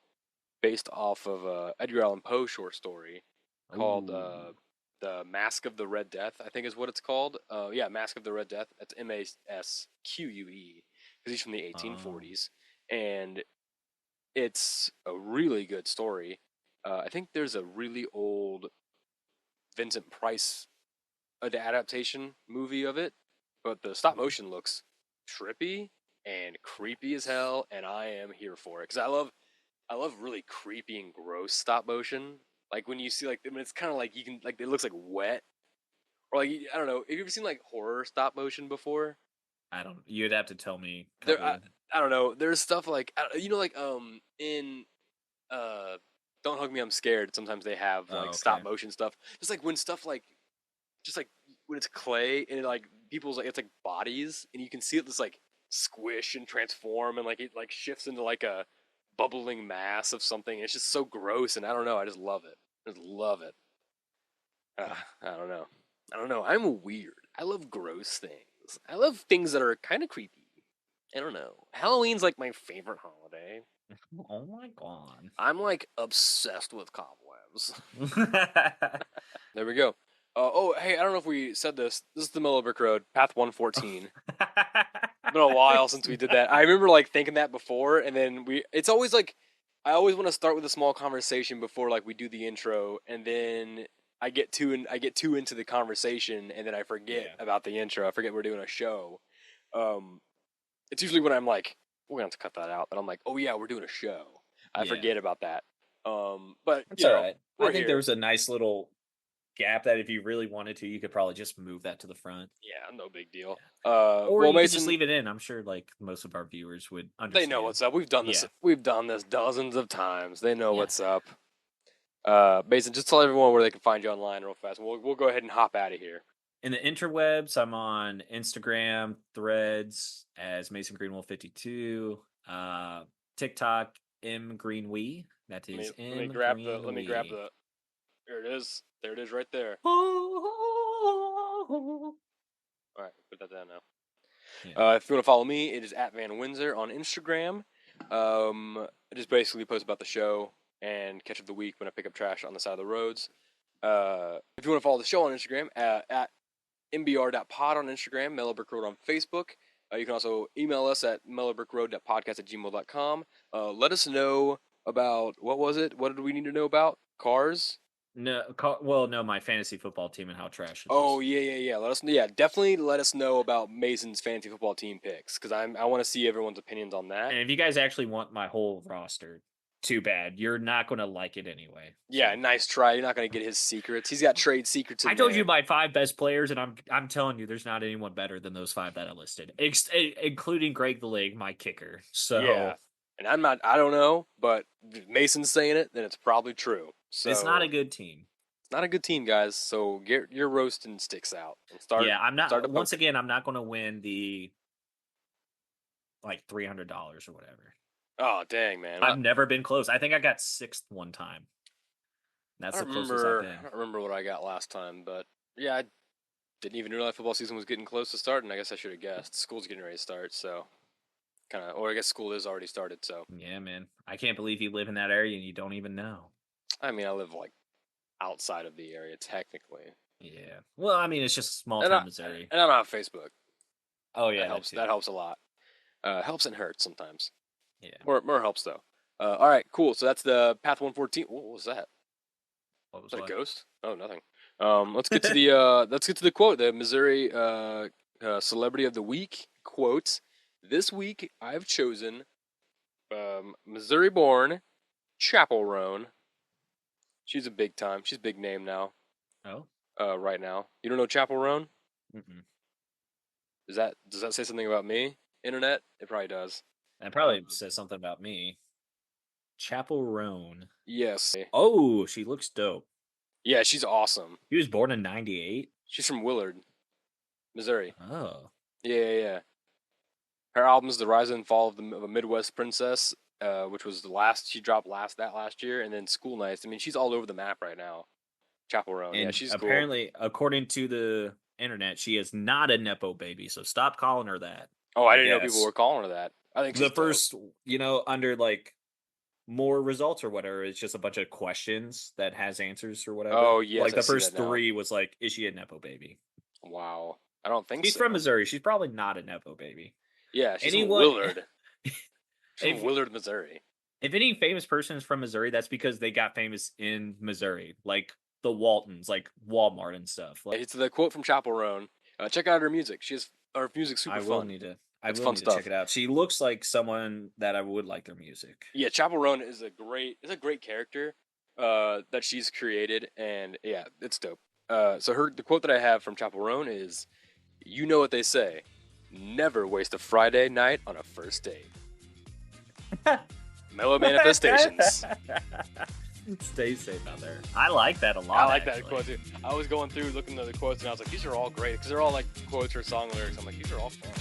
based off of a Edgar Allan Poe short story called Ooh. the Mask of the Red Death. I think is what it's called. Yeah, Mask of the Red Death. That's Masque because he's from the Um. 1840s, and it's a really good story. I think there's a really old Vincent Price adaptation movie of it, but the stop motion looks trippy and creepy as hell, and I am here for it because I love really creepy and gross stop motion. Like when you see like I mean, it's kind of like you can like it looks like wet or like I don't know. Have you ever seen like horror stop motion before? I don't. You'd have to tell me a There, couple. I don't know. There's stuff like you know like in uh Don't Hug Me I'm Scared. Sometimes they have Oh, like stop okay. motion stuff. Just like when stuff like just like when it's clay and it, like people's like it's like bodies and you can see it. This like squish and transform, and like it like shifts into like a bubbling mass of something. It's just so gross, and I don't know. I just love it. I just love it. I don't know. I don't know. I'm weird. I love gross things. I love things that are kind of creepy. I don't know. Halloween's like my favorite holiday. Oh my god. I'm like obsessed with cobwebs. There we go. Hey, I don't know if we said this. This is the Mellow Brick Road, Path 114. It's been a while since we did that. I remember like thinking that before, and then it's always like, I always want to start with a small conversation before like we do the intro, and then I get too into the conversation, and then I forget about the intro. I forget we're doing a show. It's usually when I'm like, we're gonna have to cut that out, but I'm like, oh yeah, we're doing a show. I forget about that. But it's all right. I think here. there was a nice little gap that if you really wanted to, you could probably just move that to the front. Yeah, no big deal. Or you could just leave it in. I'm sure like most of our viewers would understand. They know what's up. We've done this. Yeah. We've done this dozens of times. They know what's up. Mason, just tell everyone where they can find you online real fast. We'll go ahead and hop out of here. In the interwebs, I'm on Instagram, Threads as Mason Greenwell 52, TikTok mgreenwee. That is let me grab the. There it is. There it is, right there. All right, put that down now. Yeah. If you want to follow me, it is at Van Windsor on Instagram. I just basically post about the show and catch up the week when I pick up trash on the side of the roads. If you want to follow the show on Instagram, at mbr.pod on Instagram, Mellow Brick Road on Facebook. You can also email us at mellowbrickroad.podcast@gmail.com. Let us know about, what was it? What did we need to know about? Cars? No, my fantasy football team and how trash it is. Oh, yeah. Definitely let us know about Mason's fantasy football team picks, because I want to see everyone's opinions on that. And if you guys actually want my whole roster, too bad. You're not going to like it anyway. Yeah, nice try. You're not going to get his secrets. He's got trade secrets in I told you my 5 best players, and I'm telling you, there's not anyone better than those 5 that I listed, including Greg the Leg, my kicker. So yeah. And I don't know, but if Mason's saying it, then it's probably true. So it's not a good team. It's not a good team, guys. So get your roasting sticks out and start. Yeah, I'm not. Once again, I'm not going to win the like $300 or whatever. Oh dang, man! I've never been close. I think I got 6th one time. That's the closest I've been. I don't remember what I got last time, but yeah, I didn't even realize football season was getting close to starting. I guess I should have guessed. School's getting ready to start, so. Or I guess school is already started, so. Yeah, man. I can't believe you live in that area and you don't even know. I mean, I live, like, outside of the area, technically. Yeah. Well, I mean, it's just small town Missouri. And I don't have Facebook. Oh, yeah. That helps a lot. Helps and hurts sometimes. Yeah. More helps, though. All right, cool. So that's the Path 114. What was that? What was that? What? A ghost? Oh, nothing. Let's get to the quote. The Missouri Celebrity of the Week quote. This week, I've chosen Missouri-born Chapel Roan. She's a big time. She's a big name now. Oh. Right now. You don't know Chapel Roan? Mm-mm. Does that say something about me? Internet? It probably does. That probably says something about me. Chapel Roan. Yes. Oh, she looks dope. Yeah, she's awesome. She was born in 98? She's from Willard, Missouri. Oh. Yeah. Her album is The Rise and Fall of a Midwest Princess, which was she dropped last year, and then School Nights. I mean, she's all over the map right now. Chapel Roan. Yeah, she's apparently, cool. According to the internet, she is not a Nepo baby, so stop calling her that. Oh, I didn't know people were calling her that. I think the first, under like more results or whatever, it's just a bunch of questions that has answers or whatever. Oh, yes. Like the first 3 was like, is she a Nepo baby? Wow. I don't think she's from Missouri. She's probably not a Nepo baby. Yeah, she's from Willard. She's from Willard, Missouri. If any famous person is from Missouri, that's because they got famous in Missouri. Like the Waltons, like Walmart and stuff. Like, it's the quote from Chapel Roan. Check out her music. Her music's super fun. I will need to check it out. She looks like someone that I would like their music. Yeah, Chapel Roan is a great character that she's created, and yeah, it's dope. So the quote that I have from Chapel Roan is, "You know what they say, never waste a Friday night on a first date." Mellow manifestations. Stay safe out there. I like that a lot. I like that quote too. I was going through looking at the quotes, and I was like, these are all great, because they're all like quotes or song lyrics. I'm like, these are all fun.